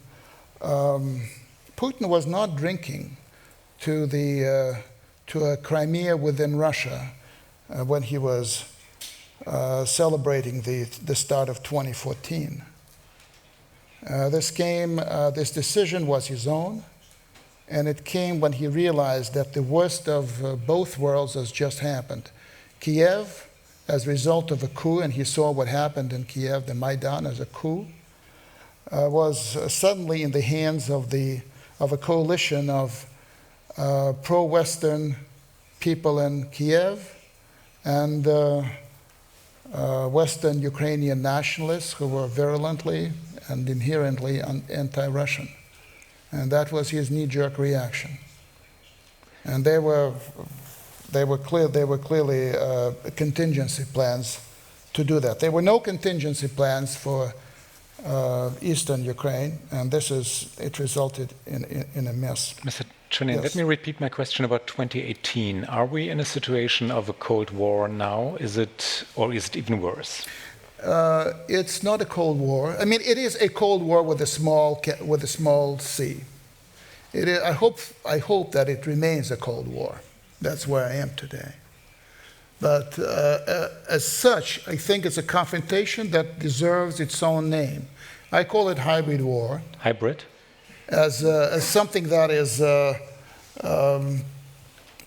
D: Putin was not drinking to a Crimea within Russia when he was celebrating the start of 2014. This decision was his own, and it came when he realized that the worst of both worlds has just happened. Kiev, as a result of a coup, and he saw what happened in Kiev, the Maidan as a coup, was suddenly in the hands of a coalition of pro-Western people in Kiev and Western Ukrainian nationalists who were virulently and inherently anti-Russian. And that was his knee-jerk reaction. And they were clearly contingency plans to do that. There were no contingency plans for eastern Ukraine, and it resulted in a mess.
B: Mr. Trenin,
D: Yes.
B: Let me repeat my question about 2018. Are we in a situation of a Cold War now? Or is it even worse?
D: It's not a Cold War. I mean, it is a Cold War with a small c. I hope that it remains a Cold War. That's where I am today. But as such, I think it's a confrontation that deserves its own name. I call it hybrid war.
B: Hybrid?
D: As something that is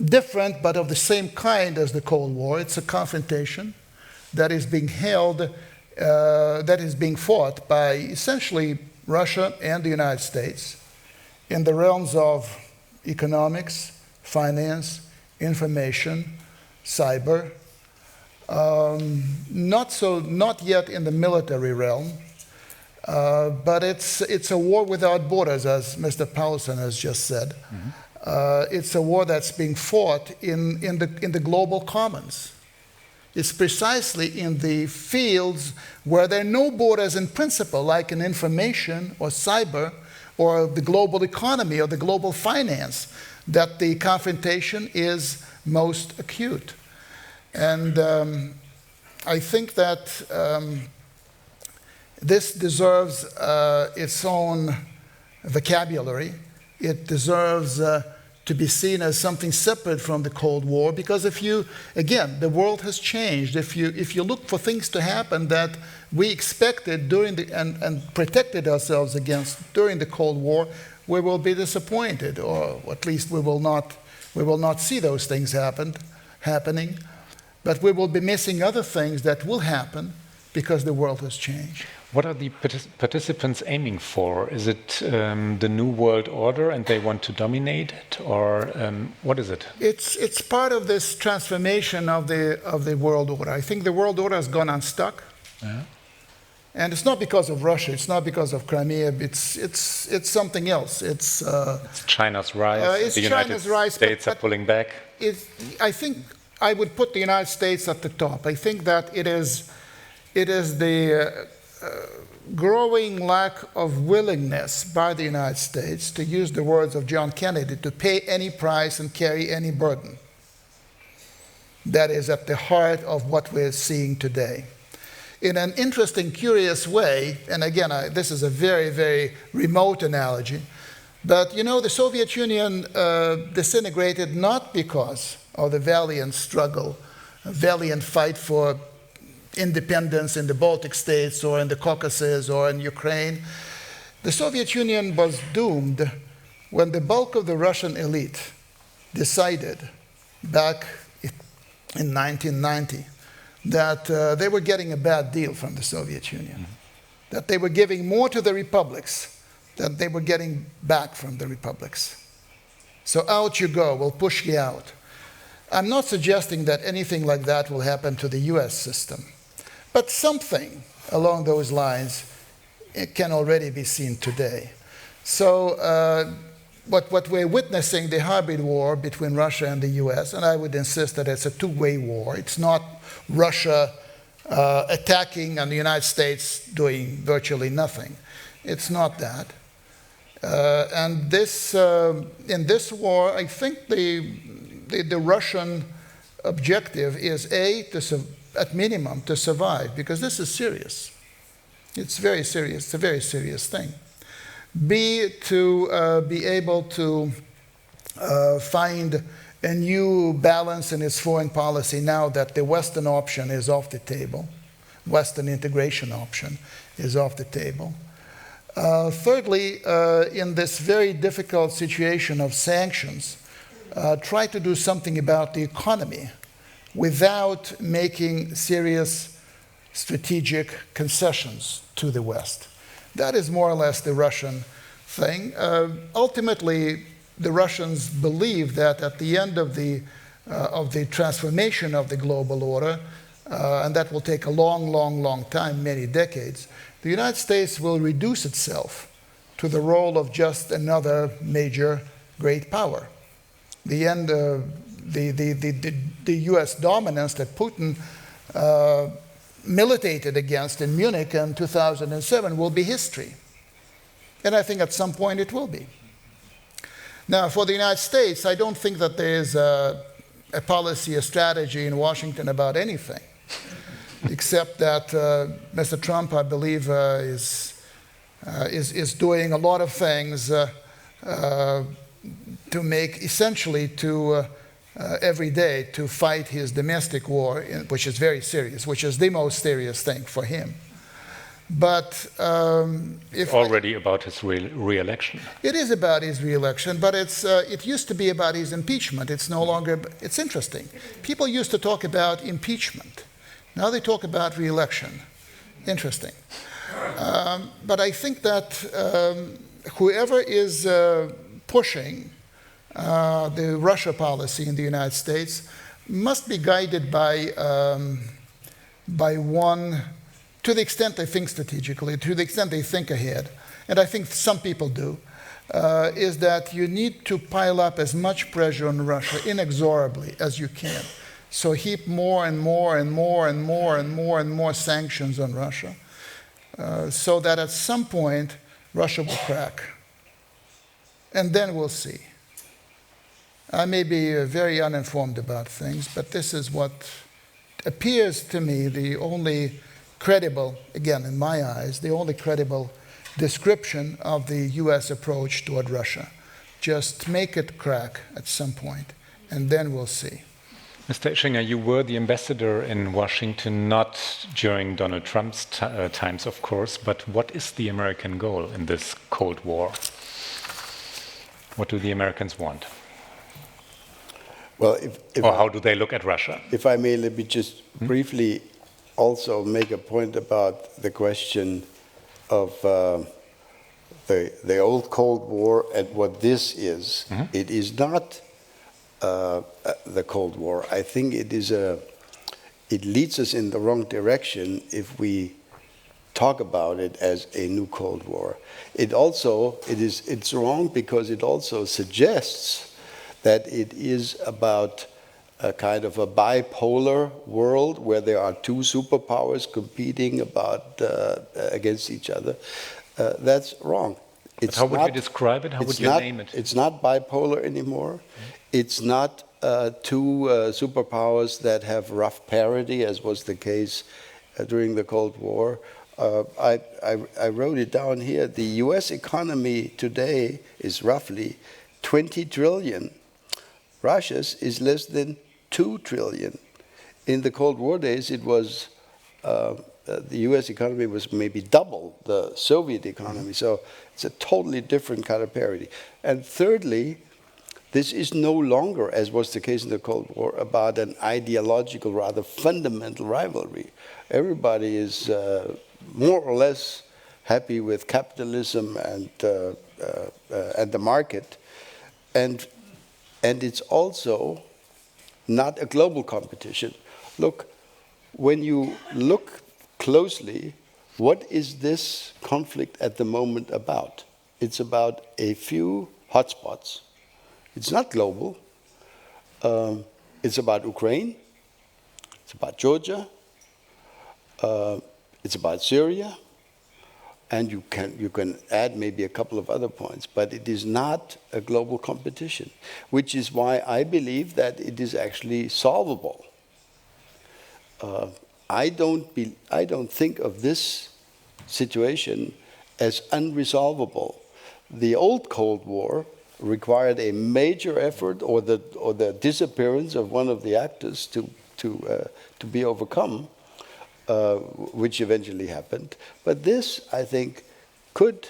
D: different but of the same kind as the Cold War. It's a confrontation that is being fought by essentially Russia and the United States in the realms of economics, finance, information, cyber, not yet in the military realm, but it's a war without borders, as Mr. Paulson has just said. Mm-hmm. It's a war that's being fought in the global commons. It's precisely in the fields where there are no borders in principle, like in information or cyber or the global economy or the global finance, that the confrontation is most acute. And I think that This deserves its own vocabulary. It deserves to be seen as something separate from the Cold War, because again, the world has changed. If you look for things to happen that we expected and protected ourselves against during the Cold War, we will be disappointed, or at least we will not see those things happening, but we will be missing other things that will happen because the world has changed.
B: What are the participants aiming for? Is it the New World Order and they want to dominate it, or what is it?
D: It's part of this transformation of the world order. I think the world order has gone unstuck.
B: Yeah.
D: And it's not because of Russia, it's not because of Crimea, it's something else. It's
B: China's rise, the United States are pulling back.
D: I think I would put the United States at the top. I think that it is the growing lack of willingness by the United States, to use the words of John Kennedy, to pay any price and carry any burden. That is at the heart of what we're seeing today. In an interesting, curious way, and again, this is a very, very remote analogy, but you know, the Soviet Union disintegrated not because of the valiant struggle, a valiant fight for independence in the Baltic states or in the Caucasus or in Ukraine. The Soviet Union was doomed when the bulk of the Russian elite decided back in 1990 that they were getting a bad deal from the Soviet Union, that they were giving more to the republics than they were getting back from the republics. So out you go, we'll push you out. I'm not suggesting that anything like that will happen to the US system, but something along those lines can already be seen today. So what we're witnessing, the hybrid war between Russia and the US, and I would insist that it's a two-way war. It's not Russia attacking and the United States doing virtually nothing. It's not that. And this, in this war, I think the Russian objective is at minimum, to survive, because this is serious. It's very serious. It's a very serious thing. B, to be able to find a new balance in its foreign policy now that the Western option is off the table. Western integration option is off the table. Thirdly, in this very difficult situation of sanctions, try to do something about the economy without making serious strategic concessions to the West. That is more or less the Russian thing. Ultimately, the Russians believe that at the end of the transformation of the global order, and that will take a long, long, long time, many decades, the United States will reduce itself to the role of just another major great power. The end the US dominance that Putin militated against in Munich in 2007 will be history. And I think at some point it will be. Now, for the United States, I don't think that there is a policy, a strategy in Washington about anything, except that Mr. Trump, I believe, is doing a lot of things to make, essentially, every day to fight his domestic war, which is very serious, which is the most serious thing for him. But
B: already about his re-election.
D: It is about his re-election, but it used to be about his impeachment. It's no longer. It's interesting. People used to talk about impeachment. Now they talk about re-election. Interesting. But I think that whoever is pushing the Russia policy in the United States must be guided by one, to the extent they think strategically, to the extent they think ahead, and I think some people do, is that you need to pile up as much pressure on Russia inexorably as you can. So heap more and more and more and more and more and more sanctions on Russia, so that at some point Russia will crack. And then we'll see. I may be very uninformed about things, but this is what appears to me the only credible, again, in my eyes, the only credible description of the US approach toward Russia. Just make it crack at some point, and then we'll see.
B: Mr. Ischinger, you were the ambassador in Washington, not during Donald Trump's times, of course, but what is the American goal in this Cold War? What do the Americans want?
C: Well,
B: or how do they look at Russia?
C: If I may, let me just briefly also make a point about the question of the old Cold War and what this is. It is not the Cold War. I think it leads us in the wrong direction if we talk about it as a new Cold War. It's wrong because it also suggests that it is about a kind of a bipolar world where there are two superpowers competing against each other. That's wrong.
B: How would you describe it? How would you name it?
C: It's not bipolar anymore. It's not two superpowers that have rough parity, as was the case during the Cold War. I wrote it down here. The US economy today is roughly 20 trillion. Russia's is less than 2 trillion. In the Cold War days, it was the US economy was maybe double the Soviet economy. So it's a totally different kind of parity. And thirdly, this is no longer, as was the case in the Cold War, about an ideological, rather fundamental rivalry. Everybody is more or less happy with capitalism and the market. And it's also not a global competition. Look, when you look closely, what is this conflict at the moment about? It's about a few hotspots. It's not global. It's about Ukraine. It's about Georgia. It's about Syria. And you can add maybe a couple of other points, but it is not a global competition, which is why I believe that it is actually solvable. I don't think of this situation as unresolvable. The old Cold War required a major effort or the disappearance of one of the actors to be overcome. Which eventually happened. But this, I think, could,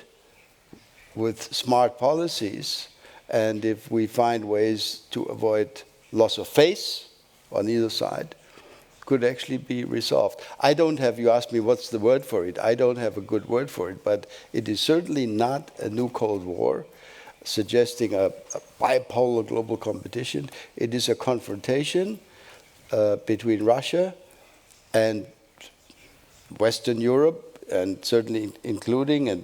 C: with smart policies, and if we find ways to avoid loss of face on either side, could actually be resolved. You asked me what's the word for it. I don't have a good word for it, but it is certainly not a new Cold War suggesting a bipolar global competition. It is a confrontation between Russia and Western Europe, and certainly including and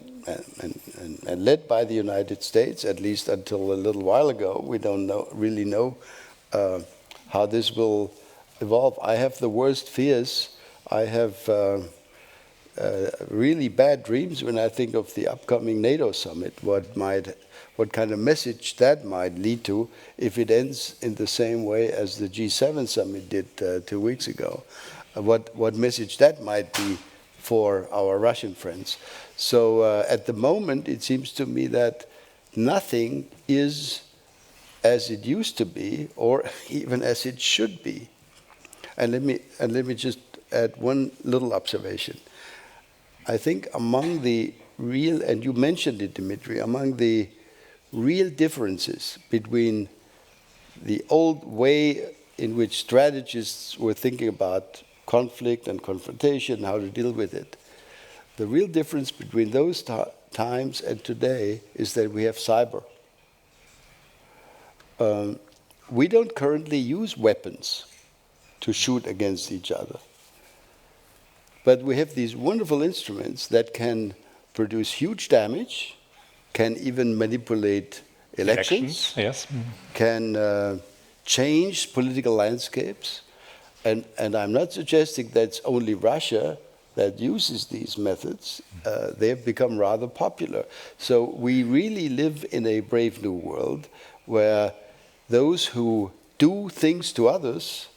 C: led by the United States, at least until a little while ago. We don't really know how this will evolve. I have the worst fears. I have really bad dreams when I think of the upcoming NATO summit, what kind of message that might lead to if it ends in the same way as the G7 summit did 2 weeks ago. What message that might be for our Russian friends. So at the moment, it seems to me that nothing is as it used to be, or even as it should be. And let me just add one little observation. I think among the real, and you mentioned it, Dmitri, among the real differences between the old way in which strategists were thinking about conflict and confrontation, how to deal with it. The real difference between those times and today is that we have cyber. We don't currently use weapons to shoot against each other. But we have these wonderful instruments that can produce huge damage, can even manipulate elections. Yes. Can change political landscapes. And I'm not suggesting that it's only Russia that uses these methods. They've become rather popular. So we really live in a brave new world where those who do things to others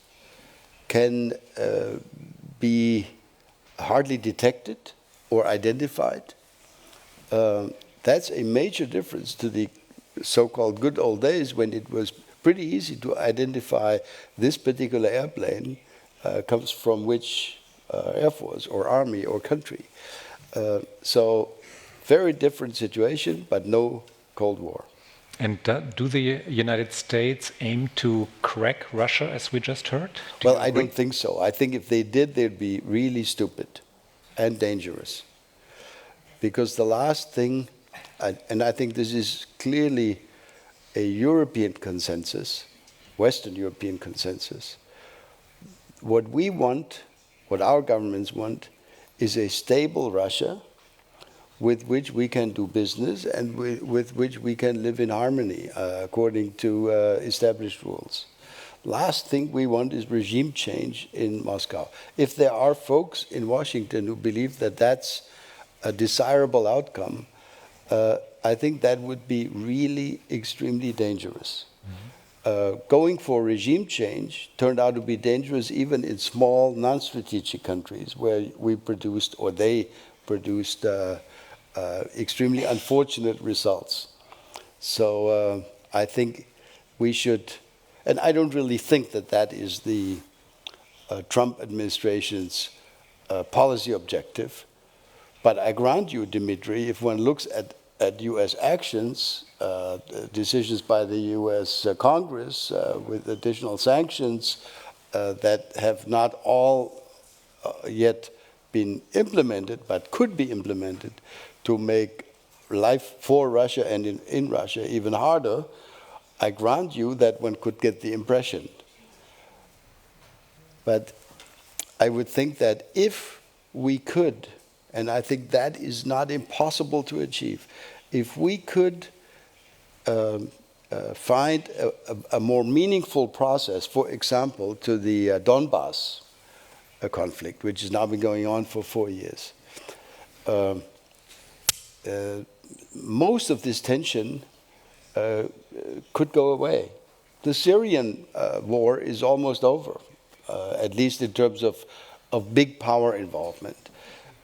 C: can be hardly detected or identified. That's a major difference to the so-called good old days when it was pretty easy to identify this particular airplane comes from which Air Force or Army or country. So very different situation, but no Cold War.
B: And do the United States aim to crack Russia, as we just heard?
C: Well, I don't think so. I think if they did, they'd be really stupid and dangerous. Because the last thing, and I think this is clearly a European consensus, Western European consensus, what we want, what our governments want, is a stable Russia with which we can do business and with which we can live in harmony according to established rules. Last thing we want is regime change in Moscow. If there are folks in Washington who believe that that's a desirable outcome, I think that would be really extremely dangerous. Going for regime change turned out to be dangerous even in small, non-strategic countries where we produced, or they produced, extremely unfortunate results. So I think we should, and I don't really think that that is the Trump administration's policy objective, but I grant you, Dmitri, if one looks at US actions, decisions by the US Congress with additional sanctions that have not all yet been implemented, but could be implemented to make life for Russia and in Russia even harder, I grant you that one could get the impression. But I would think that if we could, and I think that is not impossible to achieve, if we could find a more meaningful process, for example, to the Donbass conflict, which has now been going on for 4 years, most of this tension could go away. The Syrian war is almost over, at least in terms of big power involvement.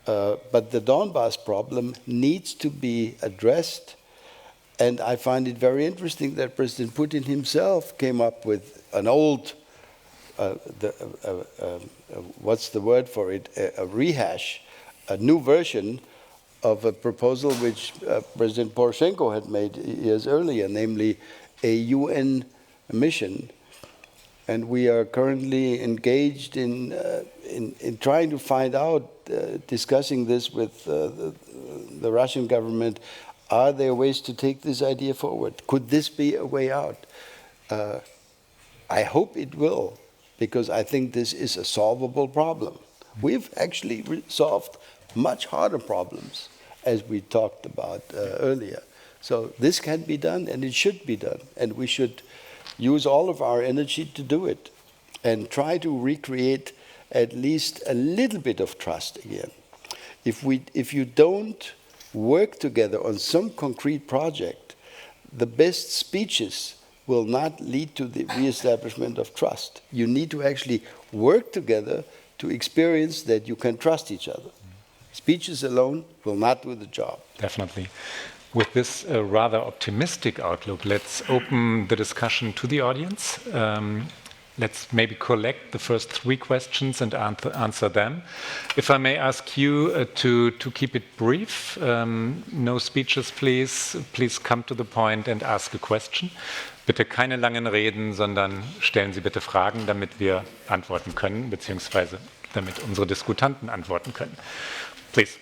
C: But the Donbass problem needs to be addressed, and I find it very interesting that President Putin himself came up with an old, what's the word for it, a rehash, a new version of a proposal which President Poroshenko had made years earlier, namely a UN mission. And we are currently engaged in trying to find out, discussing this with the Russian government, are there ways to take this idea forward? Could this be a way out? I hope it will, because I think this is a solvable problem. We've actually solved much harder problems, as we talked about earlier. So this can be done, and it should be done, and we should use all of our energy to do it and try to recreate at least a little bit of trust again. If you don't work together on some concrete project, the best speeches will not lead to the reestablishment of trust. You need to actually work together to experience that you can trust each other. Speeches alone will not do the job.
B: Definitely. With this rather optimistic outlook, let's open the discussion to the audience. Let's maybe collect the first 3 questions and answer them. If I may ask you to keep it brief, no speeches, please. Please come to the point and ask a question. Bitte keine langen Reden, sondern stellen Sie bitte Fragen, damit wir antworten können, beziehungsweise damit unsere Diskutanten antworten können. Please.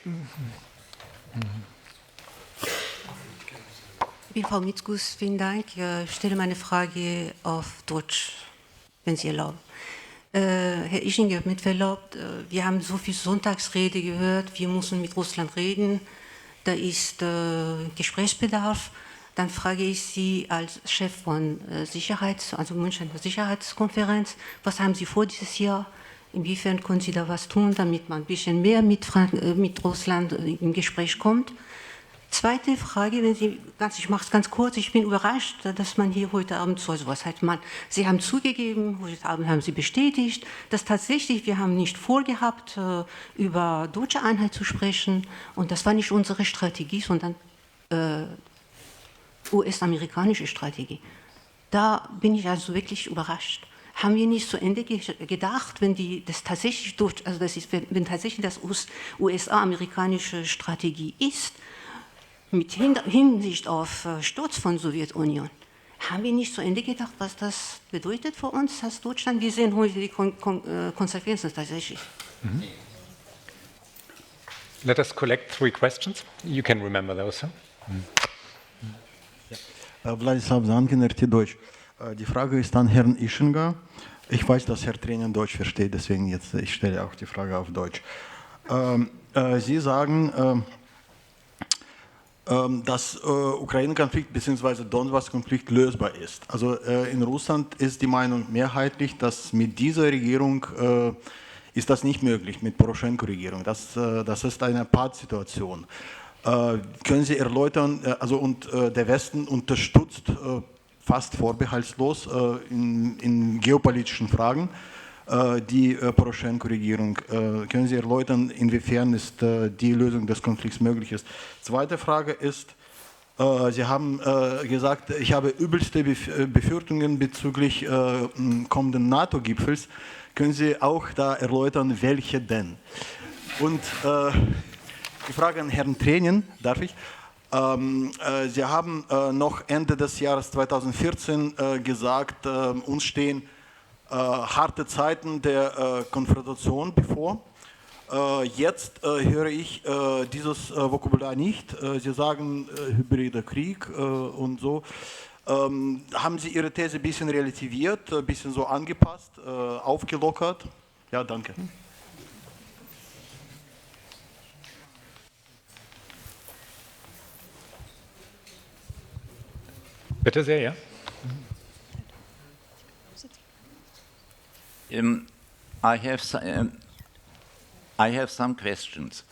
E: Ich bin Frau Mitzkus, vielen Dank. Ich stelle meine Frage auf Deutsch, wenn Sie erlauben. Herr Ischinger, mit Verlaub, wir haben so viel Sonntagsrede gehört, wir müssen mit Russland reden, da ist Gesprächsbedarf. Dann frage ich Sie als Chef von also Münchner Sicherheitskonferenz, was haben Sie vor dieses Jahr? Inwiefern können Sie da was tun, damit man ein bisschen mehr mit Russland im Gespräch kommt? Zweite Frage, ich mache es ganz kurz, ich bin überrascht, dass man hier heute Abend so etwas hat. Sie haben zugegeben, heute Abend haben Sie bestätigt, dass tatsächlich, wir haben nicht vorgehabt, über deutsche Einheit zu sprechen und das war nicht unsere Strategie, sondern US-amerikanische Strategie. Da bin ich also wirklich überrascht. Haben wir nicht zu Ende gedacht, wenn tatsächlich das USA-amerikanische Strategie ist, mit Hinsicht auf Sturz von Sowjetunion, haben wir nicht zu Ende gedacht, was das bedeutet für uns als Deutschland? Wir sehen heute die Konsequenzen tatsächlich.
B: Let us collect 3 questions. You can remember those.
F: Wladislav Zankin, RT Deutsch. Die Frage ist an Herrn Ischinger. Ich weiß, dass Herr Trenin Deutsch versteht, deswegen ich stelle auch die Frage auf Deutsch. Sie sagen, dass Ukraine-Konflikt bzw. Donbass-Konflikt lösbar ist. Also in Russland ist die Meinung mehrheitlich, dass mit dieser Regierung ist das nicht möglich, mit Poroschenko-Regierung. Das ist eine Apartsituation. Können Sie erläutern, der Westen unterstützt fast vorbehaltslos in geopolitischen Fragen die Poroschenko-Regierung. Können Sie erläutern, inwiefern ist die Lösung des Konflikts möglich ist? Zweite Frage ist, Sie haben gesagt, ich habe übelste Befürchtungen bezüglich kommenden NATO-Gipfels. Können Sie auch da erläutern, welche denn? Und die Frage an Herrn Trenin, darf ich? Sie haben noch Ende des Jahres 2014 gesagt, uns stehen harte Zeiten der Konfrontation bevor. Jetzt höre ich dieses Vokabular nicht. Sie sagen hybrider Krieg und so. Haben Sie Ihre These ein bisschen relativiert, ein bisschen so angepasst, aufgelockert? Ja, danke.
B: Bitte sehr, ja.
G: I have some questions.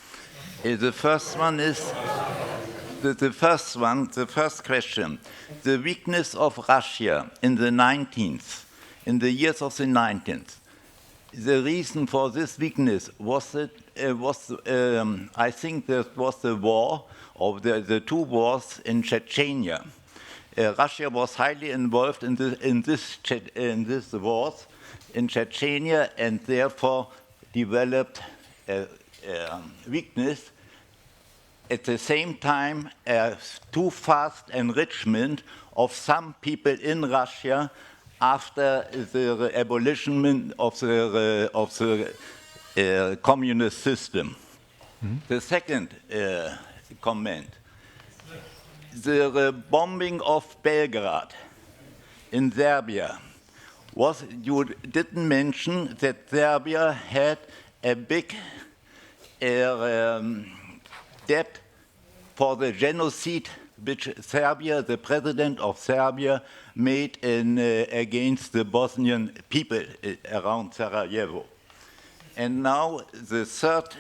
G: The first one is the first question. The weakness of Russia in the years of the 19th. The reason for this weakness I think that was the war of the 2 wars in Chechnya. Russia was highly involved in this wars in Chechnya and therefore developed weakness. At the same time, too fast enrichment of some people in Russia after the abolition of the communist system. The second comment. The bombing of Belgrade in Serbia you didn't mention that Serbia had a big debt for the genocide which the president of Serbia, made against the Bosnian people around Sarajevo. And now the third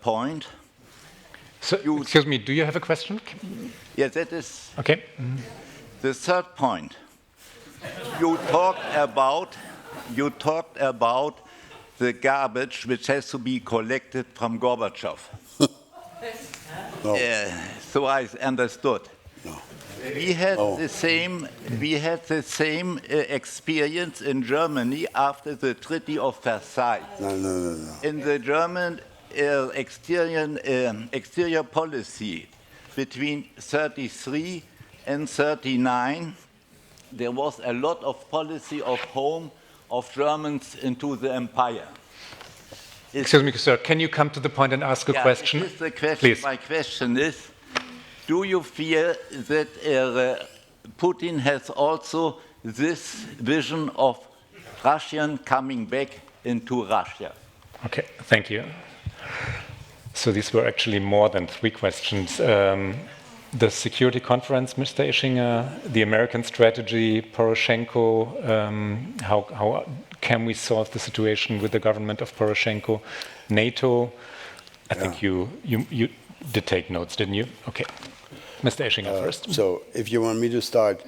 G: point.
B: So, excuse me, do you have a question?
G: Yes, that is.
B: Okay.
G: The third point. You talked about the garbage which has to be collected from Gorbachev.
C: No.
G: So I understood.
C: No.
G: We had the same experience in Germany after the Treaty of Versailles.
C: No.
G: In the German exterior policy between 1933 and 1939, there was a lot of policy of home of Germans into the empire.
B: Excuse me, sir, can you come to the point and ask a question?
G: It is the question.
B: Please.
G: My question is, do you fear that Putin has also this vision of Russian coming back into Russia?
B: Okay, thank you. So these were actually more than 3 questions. The security conference, Mr. Ischinger, the American strategy, Poroshenko, how can we solve the situation with the government of Poroshenko, NATO? I think you did take notes, didn't you? Okay. Mr. Ischinger first.
C: So if you want me to start,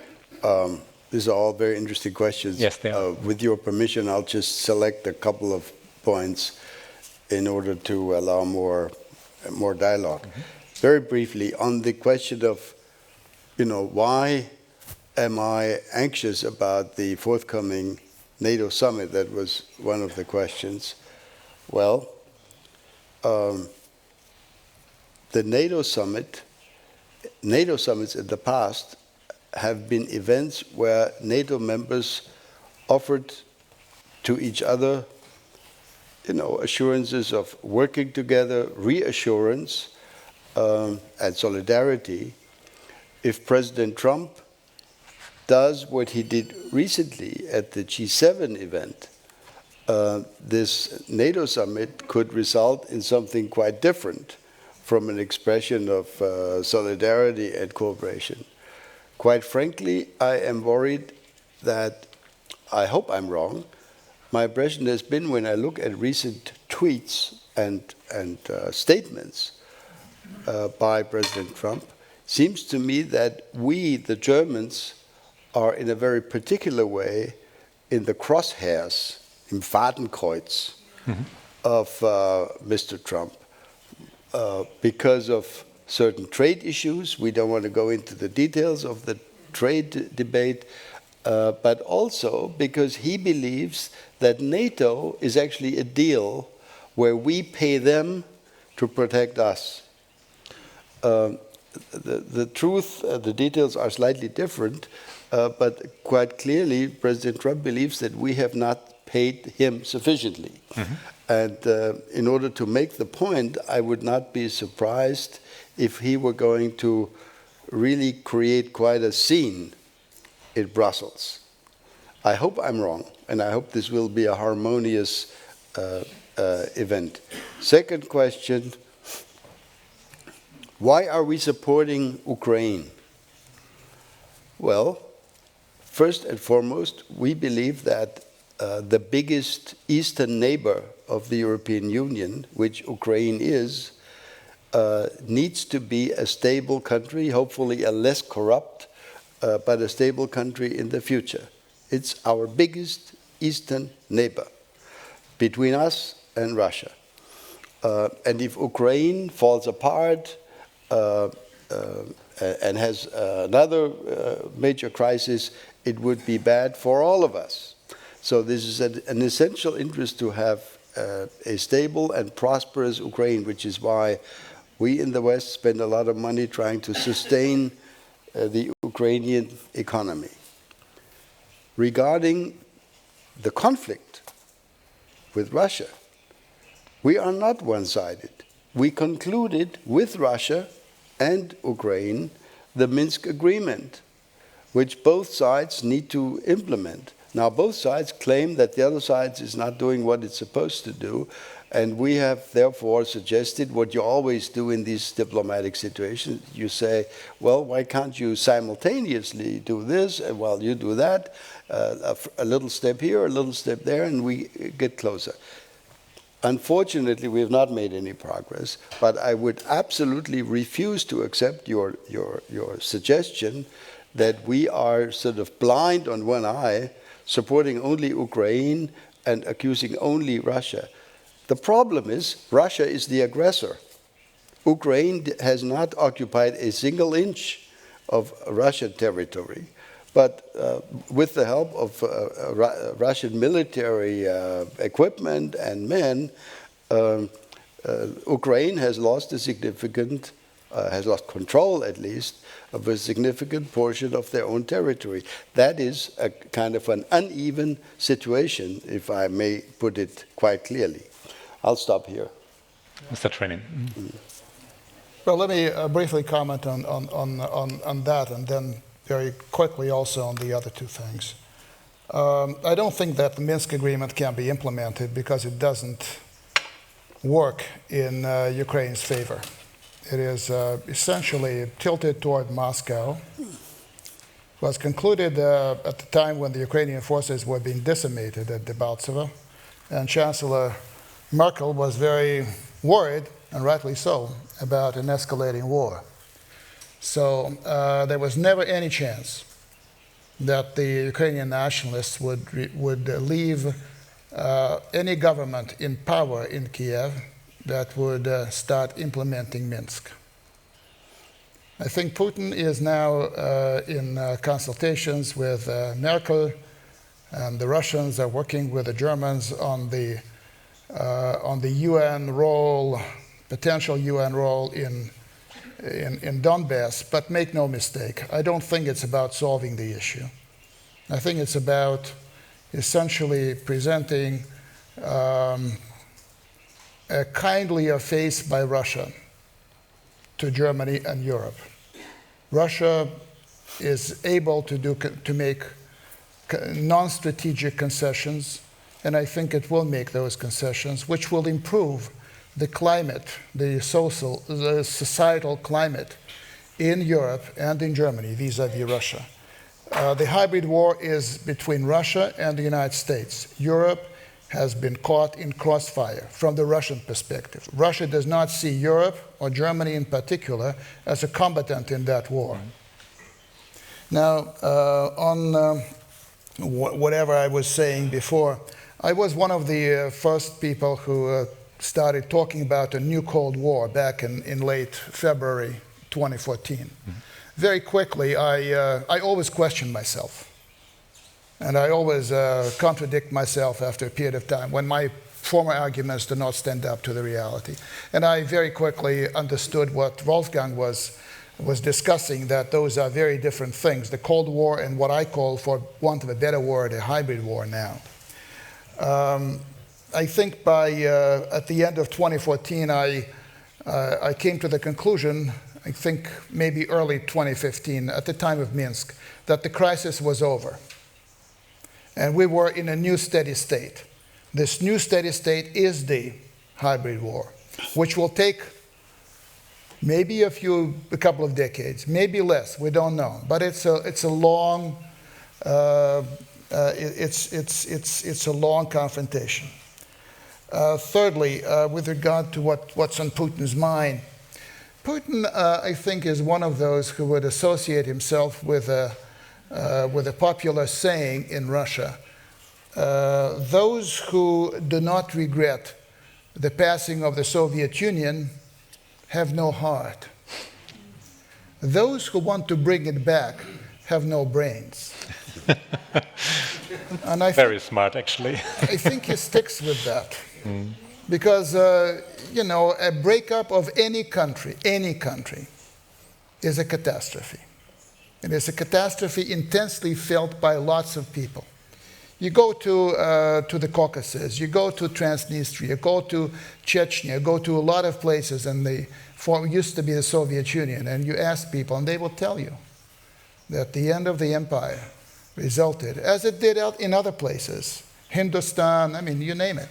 C: these are all very interesting questions.
B: Yes, they are.
C: With your permission, I'll just select a couple of points in order to allow more dialogue. Mm-hmm. Very briefly, on the question of, why am I anxious about the forthcoming NATO summit? That was one of the questions. Well, the NATO summits in the past have been events where NATO members offered to each other, assurances of working together, reassurance, and solidarity. If President Trump does what he did recently at the G7 event, this NATO summit could result in something quite different from an expression of solidarity and cooperation. Quite frankly, I am worried that, I hope I'm wrong, my impression has been when I look at recent tweets and statements by President Trump, seems to me that we, the Germans, are in a very particular way in the crosshairs, im Fadenkreuz, of Mr. Trump. Because of certain trade issues. We don't want to go into the details of the trade debate, but also because he believes that NATO is actually a deal where we pay them to protect us. The truth, the details are slightly different, but quite clearly President Trump believes that we have not paid him sufficiently. And in order to make the point, I would not be surprised if he were going to really create quite a scene in Brussels. I hope I'm wrong, and I hope this will be a harmonious event. Second question, why are we supporting Ukraine? Well, first and foremost, we believe that the biggest eastern neighbor of the European Union, which Ukraine is, needs to be a stable country, hopefully a less corrupt, but a stable country in the future. It's our biggest eastern neighbor between us and Russia. And if Ukraine falls apart and has another major crisis, it would be bad for all of us. So this is an essential interest to have a stable and prosperous Ukraine, which is why we in the West spend a lot of money trying to sustain the Ukrainian economy. Regarding the conflict with Russia, we are not one-sided. We concluded with Russia and Ukraine the Minsk agreement, which both sides need to implement. Now, both sides claim that the other side is not doing what it's supposed to do, and we have therefore suggested what you always do in these diplomatic situations. You say, well, why can't you simultaneously do this, and while you do that, a little step here, a little step there, and we get closer. Unfortunately, we have not made any progress, but I would absolutely refuse to accept your suggestion that we are sort of blind on one eye, supporting only Ukraine and accusing only Russia. The problem is Russia is the aggressor. Ukraine has not occupied a single inch of Russian territory, but with the help of Russian military equipment and men, Ukraine has lost has lost control at least of a significant portion of their own territory. That is a kind of an uneven situation, if I may put it quite clearly. I'll stop here.
B: Mr. Trenin.
D: Well, let me briefly comment on that, and then very quickly also on the other two things. I don't think that the Minsk agreement can be implemented because it doesn't work in Ukraine's favor. It is essentially tilted toward Moscow. It was concluded at the time when the Ukrainian forces were being decimated at Debaltseve, and Chancellor Merkel was very worried, and rightly so, about an escalating war. So there was never any chance that the Ukrainian nationalists would leave any government in power in Kiev that would start implementing Minsk. I think Putin is now in consultations with Merkel, and the Russians are working with the Germans on the UN role, potential UN role in Donbass. But make no mistake, I don't think it's about solving the issue. I think it's about essentially presenting a kindlier face by Russia to Germany and Europe. Russia is able to make non-strategic concessions, and I think it will make those concessions, which will improve the climate, the societal climate in Europe and in Germany vis-à-vis Russia. The hybrid war is between Russia and the United States. Europe has been caught in crossfire from the Russian perspective. Russia does not see Europe, or Germany in particular, as a combatant in that war. Now, on whatever I was saying before, I was one of the first people who started talking about a new Cold War back in late February 2014. Mm-hmm. Very quickly, I always questioned myself. And I always contradict myself after a period of time when my former arguments do not stand up to the reality. And I very quickly understood what Wolfgang was discussing, that those are very different things. The Cold War and what I call, for want of a better word, a hybrid war now. I think at the end of 2014, I came to the conclusion, I think maybe early 2015, at the time of Minsk, that the crisis was over. And we were in a new steady state. This new steady state is the hybrid war, which will take maybe a couple of decades, maybe less, we don't know. But it's a long confrontation. Thirdly, with regard to what's on Putin's mind, Putin, I think, is one of those who would associate himself with a popular saying in Russia: those who do not regret the passing of the Soviet Union have no heart. Those who want to bring it back have no brains. And
B: very smart, actually.
D: I think he sticks with that. Because, a breakup of any country, is a catastrophe. It is a catastrophe intensely felt by lots of people. You go to the Caucasus, you go to Transnistria, you go to Chechnya, go to a lot of places in the used to be the Soviet Union, and you ask people, and they will tell you that the end of the empire resulted, as it did out in other places, Hindustan, I mean, you name it.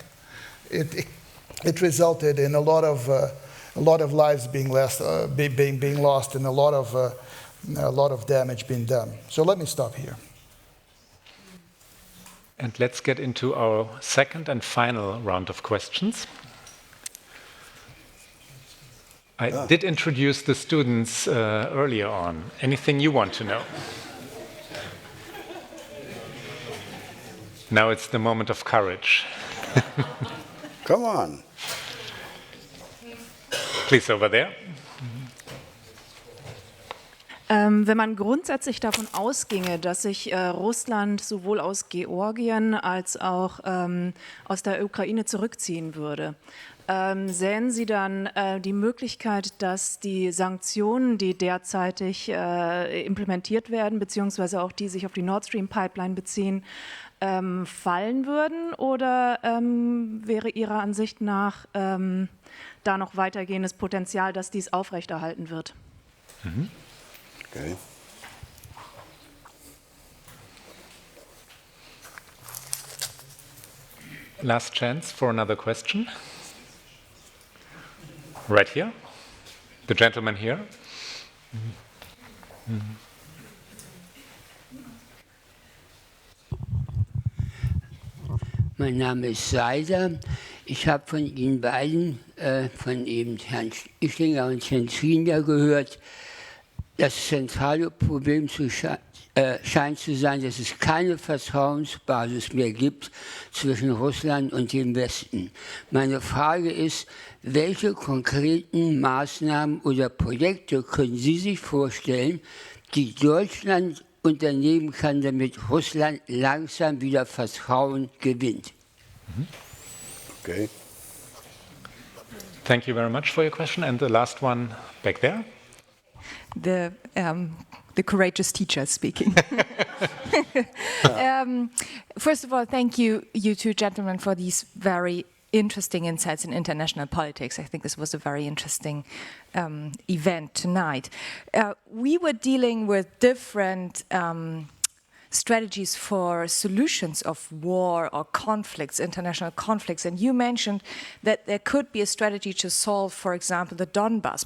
D: It resulted in a lot of lives being lost, and a lot of damage being done. So let me stop here.
B: And let's get into our second and final round of questions. I did introduce the students earlier on. Anything you want to know? Now it's the moment of courage.
C: Come on.
B: Please, over there.
H: Wenn man grundsätzlich davon ausginge, dass sich Russland sowohl aus Georgien als auch aus der Ukraine zurückziehen würde, sehen Sie dann die Möglichkeit, dass die Sanktionen, die derzeitig implementiert werden, beziehungsweise auch die sich auf die Nord Stream Pipeline beziehen, fallen würden? Oder wäre Ihrer Ansicht nach da noch weitergehendes Potenzial, dass dies aufrechterhalten wird?
B: Mhm.
C: Okay.
B: Last chance for another question. Right here. The gentleman here.
I: Mein Name ist Seiser. Ich habe von Ihnen beiden, von eben Herrn Ischinger und Herrn Ischinger gehört, das zentrale Problem scheint zu sein, dass es keine Vertrauensbasis mehr gibt zwischen Russland und dem Westen. Meine Frage ist, welche konkreten Maßnahmen oder Projekte können Sie sich vorstellen, die Deutschland unternehmen kann, damit Russland langsam wieder Vertrauen gewinnt?
C: Okay.
B: Thank you very much for your question. And the last one back there.
J: The courageous teacher speaking. First of all, thank you two gentlemen for these very interesting insights in international politics. I think this was a very interesting event tonight. We were dealing with different strategies for solutions of war or conflicts, international conflicts, and you mentioned that there could be a strategy to solve, for example, the Donbass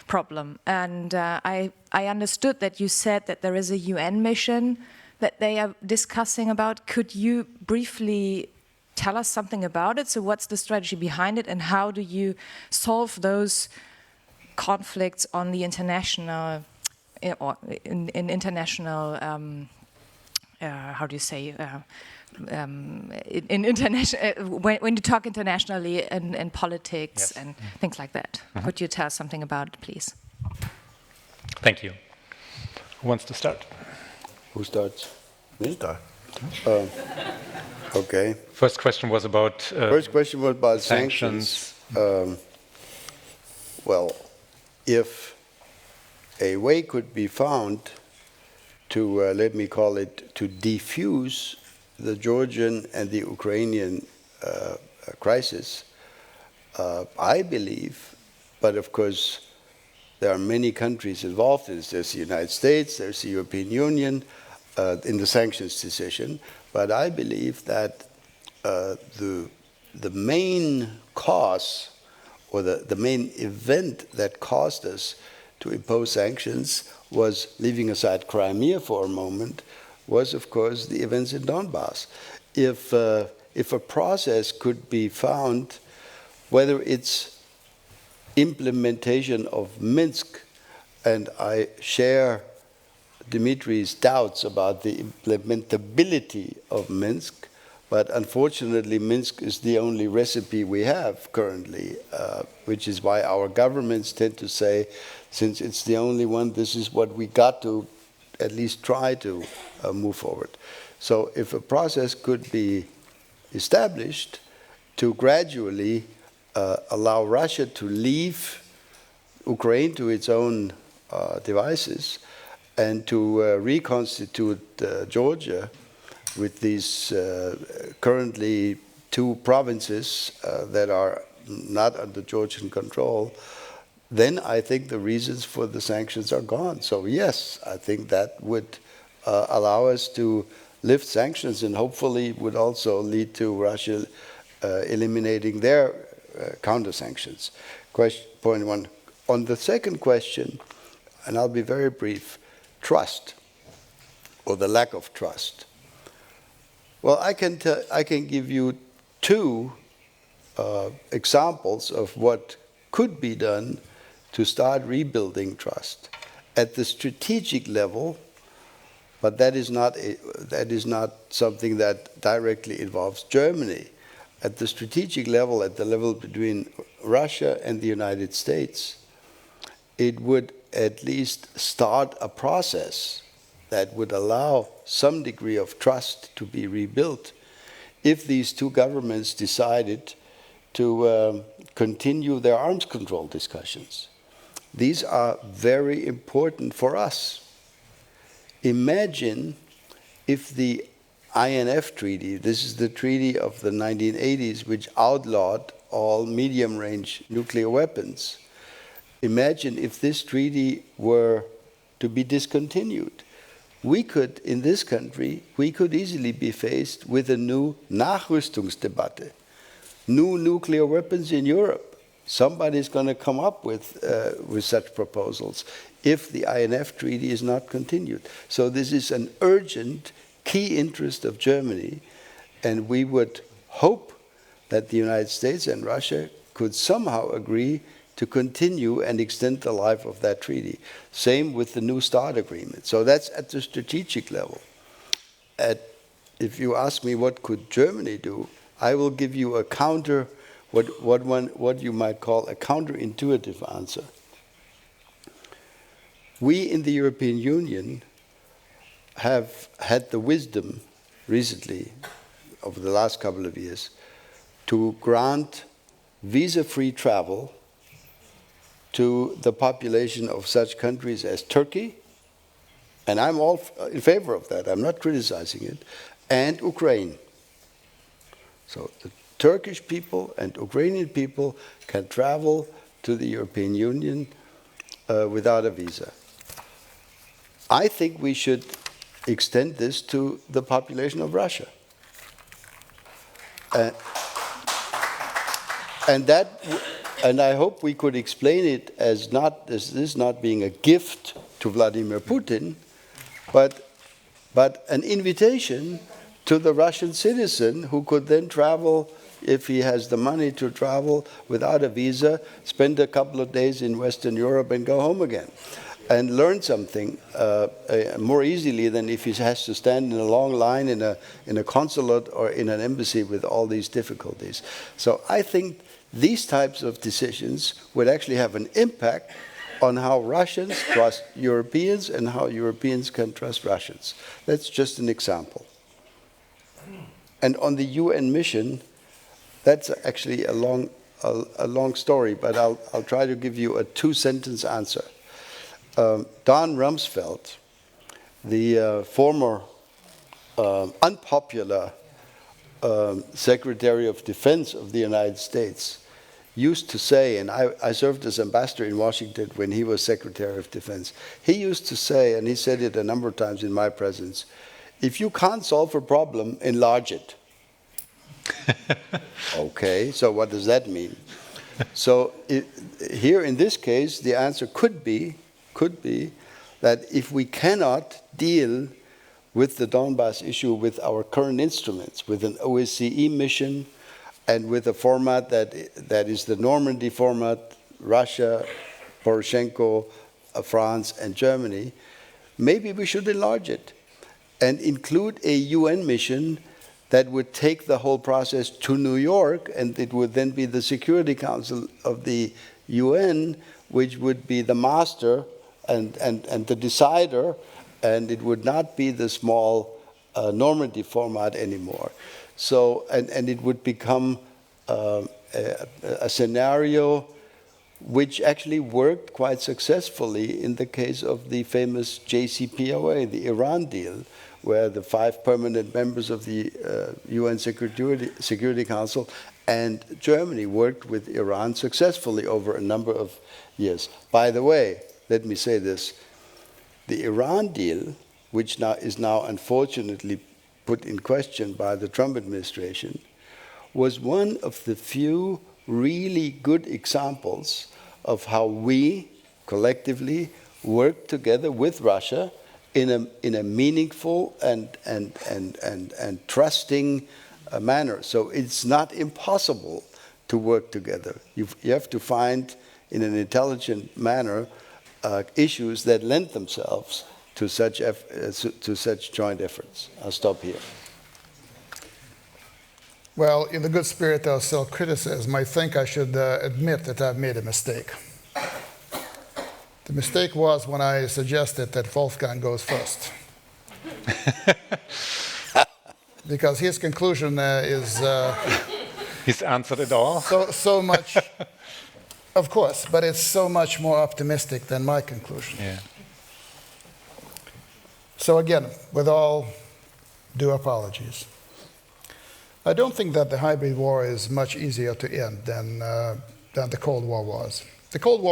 J: problem. And I understood that you said that there is a UN mission that they are discussing about. Could you briefly tell us something about it? So what's the strategy behind it, and how do you solve those conflicts on the international, or in international, how do you say, in international, when you talk internationally in politics, yes, and things like that? Could you tell us something about it, please?
B: Thank you. Who wants to start?
C: Who starts? Me? Okay.
B: First question was about
C: sanctions. Well, if a way could be found to, let me call it, to defuse the Georgian and the Ukrainian crisis, I believe, but of course there are many countries involved in this. There's the United States, there's the European Union in the sanctions decision, but I believe that the main cause, or the main event that caused us to impose sanctions was, leaving aside Crimea for a moment, was of course the events in Donbass. If a process could be found, whether it's implementation of Minsk, and I share Dmitri's doubts about the implementability of Minsk, but unfortunately Minsk is the only recipe we have currently, which is why our governments tend to say, since it's the only one, this is what we got to at least try to move forward. So if a process could be established to gradually allow Russia to leave Ukraine to its own devices, and to reconstitute Georgia with these currently 2 provinces that are not under Georgian control, then I think the reasons for the sanctions are gone. So yes, I think that would allow us to lift sanctions, and hopefully would also lead to Russia eliminating their counter-sanctions. Point 1. On the second question, and I'll be very brief, trust, or the lack of trust. Well, I can give you 2 examples of what could be done to start rebuilding trust. At the strategic level, but that is not something that directly involves Germany. At the strategic level, at the level between Russia and the United States, it would at least start a process that would allow some degree of trust to be rebuilt if these 2 governments decided to continue their arms control discussions. These are very important for us. Imagine if the INF Treaty, this is the treaty of the 1980s which outlawed all medium-range nuclear weapons. Imagine if this treaty were to be discontinued. We could, in this country, we could easily be faced with a new Nachrüstungsdebatte, new nuclear weapons in Europe. Somebody's going to come up with such proposals if the INF Treaty is not continued. So this is an urgent key interest of Germany, and we would hope that the United States and Russia could somehow agree to continue and extend the life of that treaty. Same with the New START agreement. So that's at the strategic level. If you ask me what could Germany do, I will give you a counter, what you might call a counterintuitive answer. We in the European Union have had the wisdom recently, over the last couple of years, to grant visa-free travel to the population of such countries as Turkey, and I'm all in favor of that, I'm not criticizing it, and Ukraine. So the Turkish people and Ukrainian people can travel to the European Union without a visa. I think we should extend this to the population of Russia. And I hope we could explain it as this not being a gift to Vladimir Putin, but an invitation to the Russian citizen who could then travel, if he has the money to travel without a visa, spend a couple of days in Western Europe and go home again, and learn something more easily than if he has to stand in a long line in a consulate or in an embassy with all these difficulties. So I think these types of decisions would actually have an impact on how Russians trust Europeans and how Europeans can trust Russians. That's just an example. And on the UN mission, that's actually a long story, but I'll try to give you a two-sentence answer. Don Rumsfeld, the former unpopular Secretary of Defense of the United States, used to say, and I served as ambassador in Washington when he was Secretary of Defense, he used to say, and he said it a number of times in my presence, if you can't solve a problem, enlarge it. Okay, so what does that mean? So here in this case, the answer could be that if we cannot deal with the Donbass issue with our current instruments, with an OSCE mission, and with a format that is the Normandy format, Russia, Poroshenko, France, and Germany, maybe we should enlarge it and include a UN mission that would take the whole process to New York, and it would then be the Security Council of the UN, which would be the master and the decider, and it would not be the small Normandy format anymore. So, and it would become a scenario which actually worked quite successfully in the case of the famous JCPOA, the Iran deal, where the 5 permanent members of the UN Security Council and Germany worked with Iran successfully over a number of years. By the way, let me say this, the Iran deal, which is now unfortunately put in question by the Trump administration, was one of the few really good examples of how we collectively work together with Russia in a meaningful and trusting manner. So it's not impossible to work together. You have to find, in an intelligent manner, issues that lend themselves to such joint efforts. I'll stop here.
D: Well, in the good spirit of self-criticism, I think I should admit that I've made a mistake. The mistake was when I suggested that Wolfgang goes first. Because his conclusion is...
B: He's answered it all.
D: So much, of course, but it's so much more optimistic than my conclusion.
B: Yeah.
D: So again, with all due apologies, I don't think that the hybrid war is much easier to end than the Cold War was. The Cold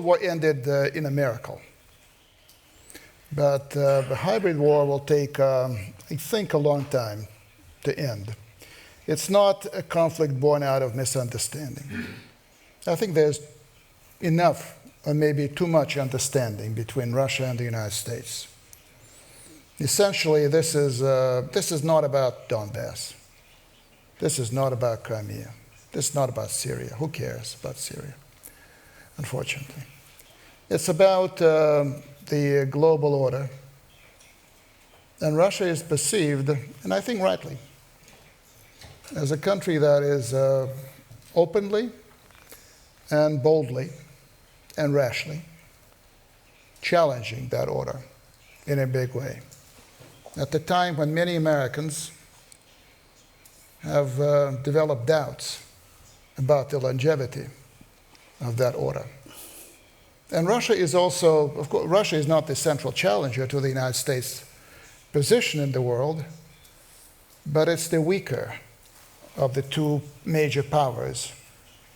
D: War ended in a miracle. But the hybrid war will take, I think, a long time to end. It's not a conflict born out of misunderstanding. I think there's enough, or maybe too much understanding between Russia and the United States. Essentially, this is not about Donbass. This is not about Crimea. This is not about Syria. Who cares about Syria? unfortunately. It's about the global order. And Russia is perceived, and I think rightly, as a country that is openly and boldly and rashly challenging that order in a big way. At the time when many Americans have developed doubts about the longevity of that order. And Russia is also, of course, Russia is not the central challenger to the United States' position in the world, but it's the weaker of the two major powers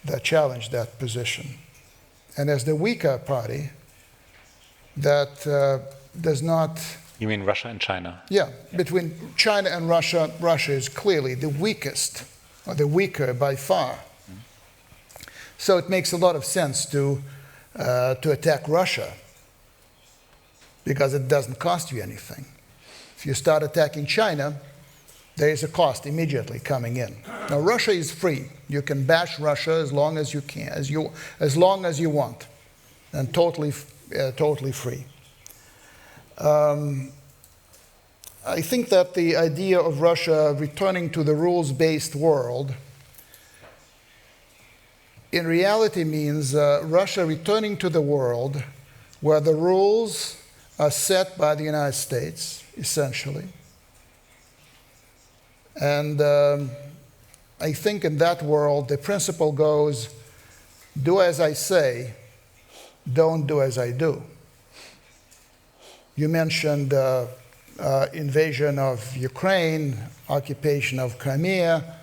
D: that challenge that position. And as the weaker party that does not...
B: You mean Russia and China?
D: Yeah, between China and Russia, Russia is clearly the weakest, or the weaker by far. So it makes a lot of sense to attack Russia, because it doesn't cost you anything. If you start attacking China, there is a cost immediately coming in. Now, Russia is free. You can bash Russia as long as you can, as long as you want, and totally free. I think that the idea of Russia returning to the rules-based world in reality means Russia returning to the world where the rules are set by the United States, essentially. And I think in that world, the principle goes, do as I say, don't do as I do. You mentioned invasion of Ukraine, occupation of Crimea,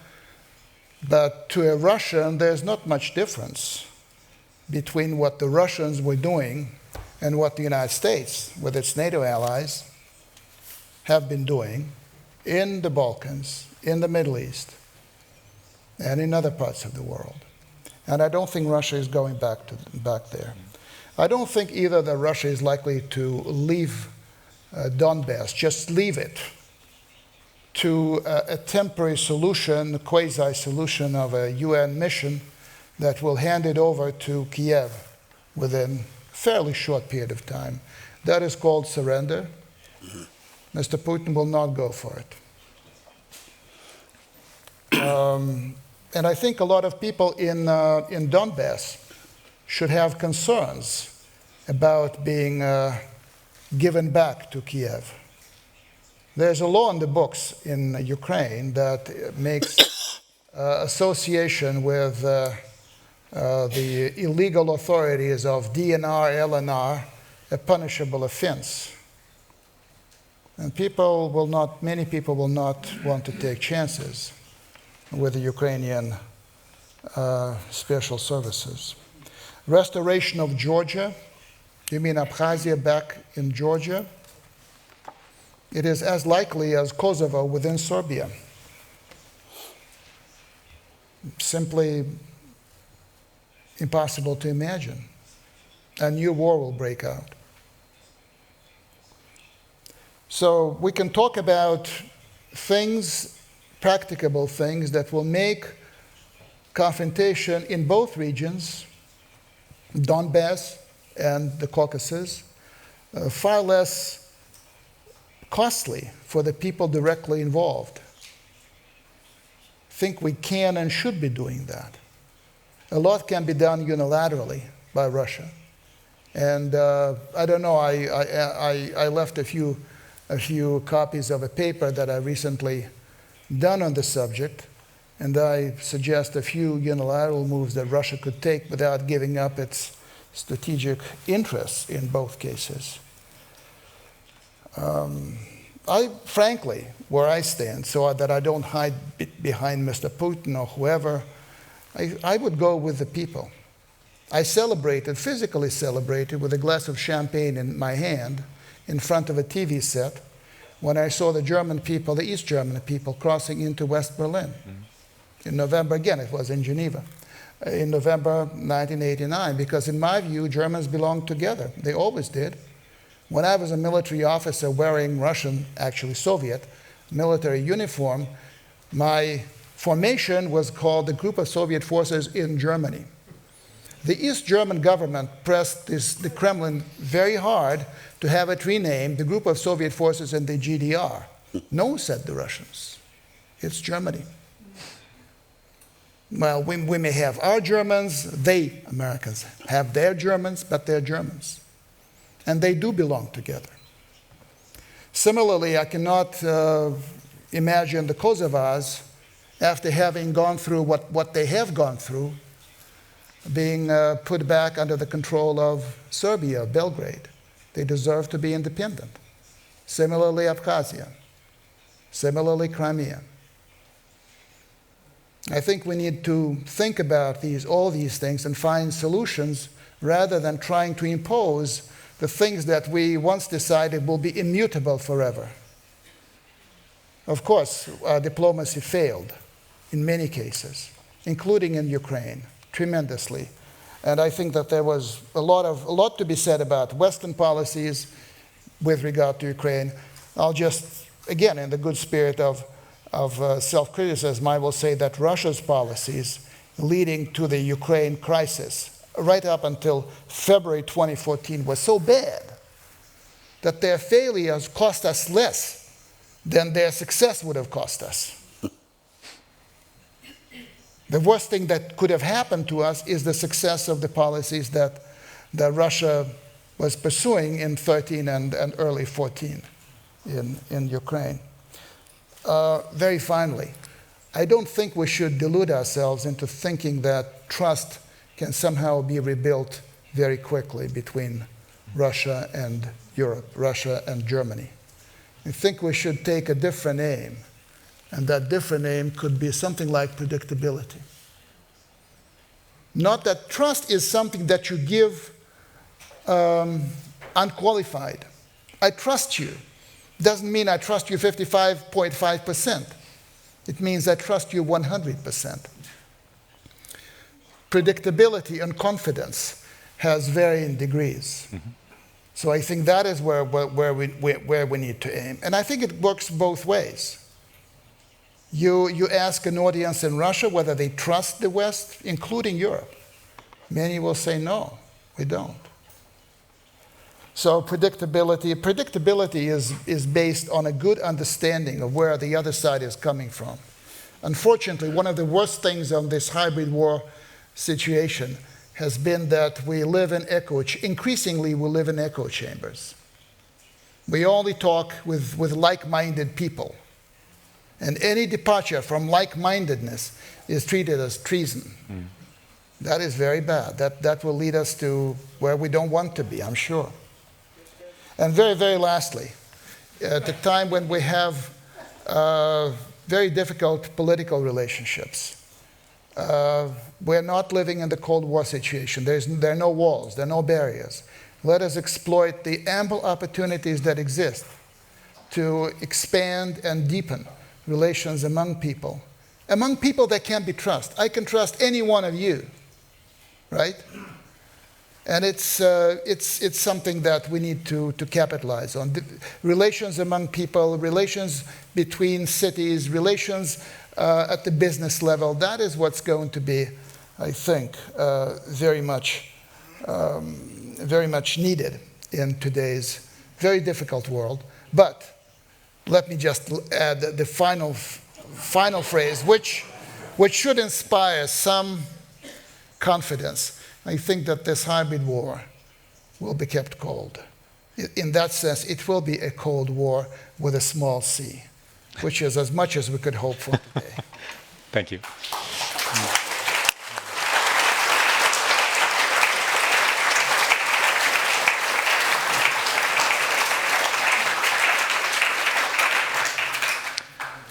D: but to a Russian, there's not much difference between what the Russians were doing and what the United States, with its NATO allies, have been doing in the Balkans, in the Middle East, and in other parts of the world. And I don't think Russia is going back there. I don't think either that Russia is likely to leave Donbass, just leave it to a temporary solution, a quasi-solution of a UN mission that will hand it over to Kiev within a fairly short period of time. That is called surrender. Mr. Putin will not go for it. And I think a lot of people in Donbass should have concerns about being given back to Kiev. There's a law in the books in Ukraine that makes association with the illegal authorities of DNR, LNR, a punishable offense. And many people will not want to take chances with the Ukrainian special services. Restoration of Georgia. You mean Abkhazia back in Georgia? It is as likely as Kosovo within Serbia. Simply impossible to imagine. A new war will break out. So we can talk about things, practicable things, that will make confrontation in both regions, Donbass and the Caucasus, far less costly for the people directly involved. I think we can and should be doing that. A lot can be done unilaterally by Russia. And I don't know, I left a few copies of a paper that I recently done on the subject, and I suggest a few unilateral moves that Russia could take without giving up its strategic interests in both cases. Frankly, where I stand, so that I don't hide behind Mr. Putin or whoever, I would go with the people. I physically celebrated with a glass of champagne in my hand in front of a TV set when I saw the German people, the East German people, crossing into West Berlin. In November, again, it was in Geneva, in November 1989, because in my view, Germans belong together. They always did. When I was a military officer wearing Russian, actually Soviet, military uniform, my formation was called the Group of Soviet Forces in Germany. The East German government pressed the Kremlin very hard to have it renamed the group of Soviet forces in the GDR. No, said the Russians. It's Germany. Well, we may have our Germans, they, Americans, have their Germans, but they're Germans. And they do belong together. Similarly, I cannot imagine the Kosovars, after having gone through what they have gone through, being put back under the control of Serbia, Belgrade. They deserve to be independent. Similarly, Abkhazia. Similarly, Crimea. I think we need to think about all these things and find solutions rather than trying to impose the things that we once decided will be immutable forever. Of course, our diplomacy failed in many cases, including in Ukraine, tremendously. And I think that there was a lot to be said about Western policies with regard to Ukraine. I'll just, again, in the good spirit of self-criticism, I will say that Russia's policies leading to the Ukraine crisis, right up until February 2014, were so bad that their failures cost us less than their success would have cost us. The worst thing that could have happened to us is the success of the policies that Russia was pursuing in 13 and early 14 in Ukraine. Very finally, I don't think we should delude ourselves into thinking that trust can somehow be rebuilt very quickly between Russia and Europe, Russia and Germany. I think we should take a different aim, and that different aim could be something like predictability. Not that trust is something that you give unqualified. I trust you. Doesn't mean I trust you 55.5%. It means I trust you 100%. Predictability and confidence has varying degrees. Mm-hmm. So I think that is where we need to aim. And I think it works both ways. You ask an audience in Russia whether they trust the West, including Europe. Many will say, no, we don't. So predictability is based on a good understanding of where the other side is coming from. Unfortunately, one of the worst things on this hybrid war situation has been that we live in increasingly we live in echo chambers. We only talk with like-minded people. And any departure from like-mindedness is treated as treason. Mm. That is very bad. That will lead us to where we don't want to be, I'm sure. And very, very lastly, at the time when we have very difficult political relationships, we're not living in the Cold War situation. There are no walls, there are no barriers. Let us exploit the ample opportunities that exist to expand and deepen relations among people that can be trusted. I can trust any one of you, right? And it's something that we need to capitalize on. Relations among people, relations between cities, relations at the business level, that is what's going to be, I think, very much needed in today's very difficult world. But let me just add the final phrase, which should inspire some confidence. I think that this hybrid war will be kept cold. In that sense, it will be a cold war with a small c, which is as much as we could hope for today.
B: Thank you.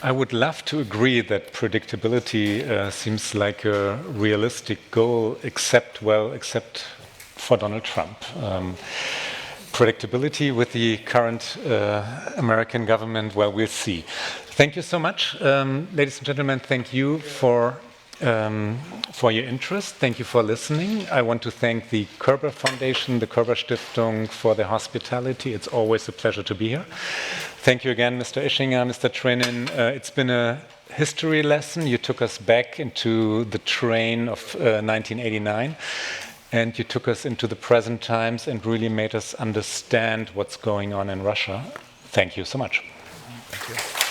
B: I would love to agree that predictability seems like a realistic goal, except for Donald Trump. Predictability with the current American government, well, we'll see. Thank you so much. Ladies and gentlemen, thank you for your interest. Thank you for listening. I want to thank the Körber Foundation, the Körber-Stiftung for their hospitality. It's always a pleasure to be here. Thank you again, Mr. Ischinger, Mr. Trenin. It's been a history lesson. You took us back into the train of 1989. and you took us into the present times and really made us understand what's going on in Russia. Thank you so much.
C: Thank you.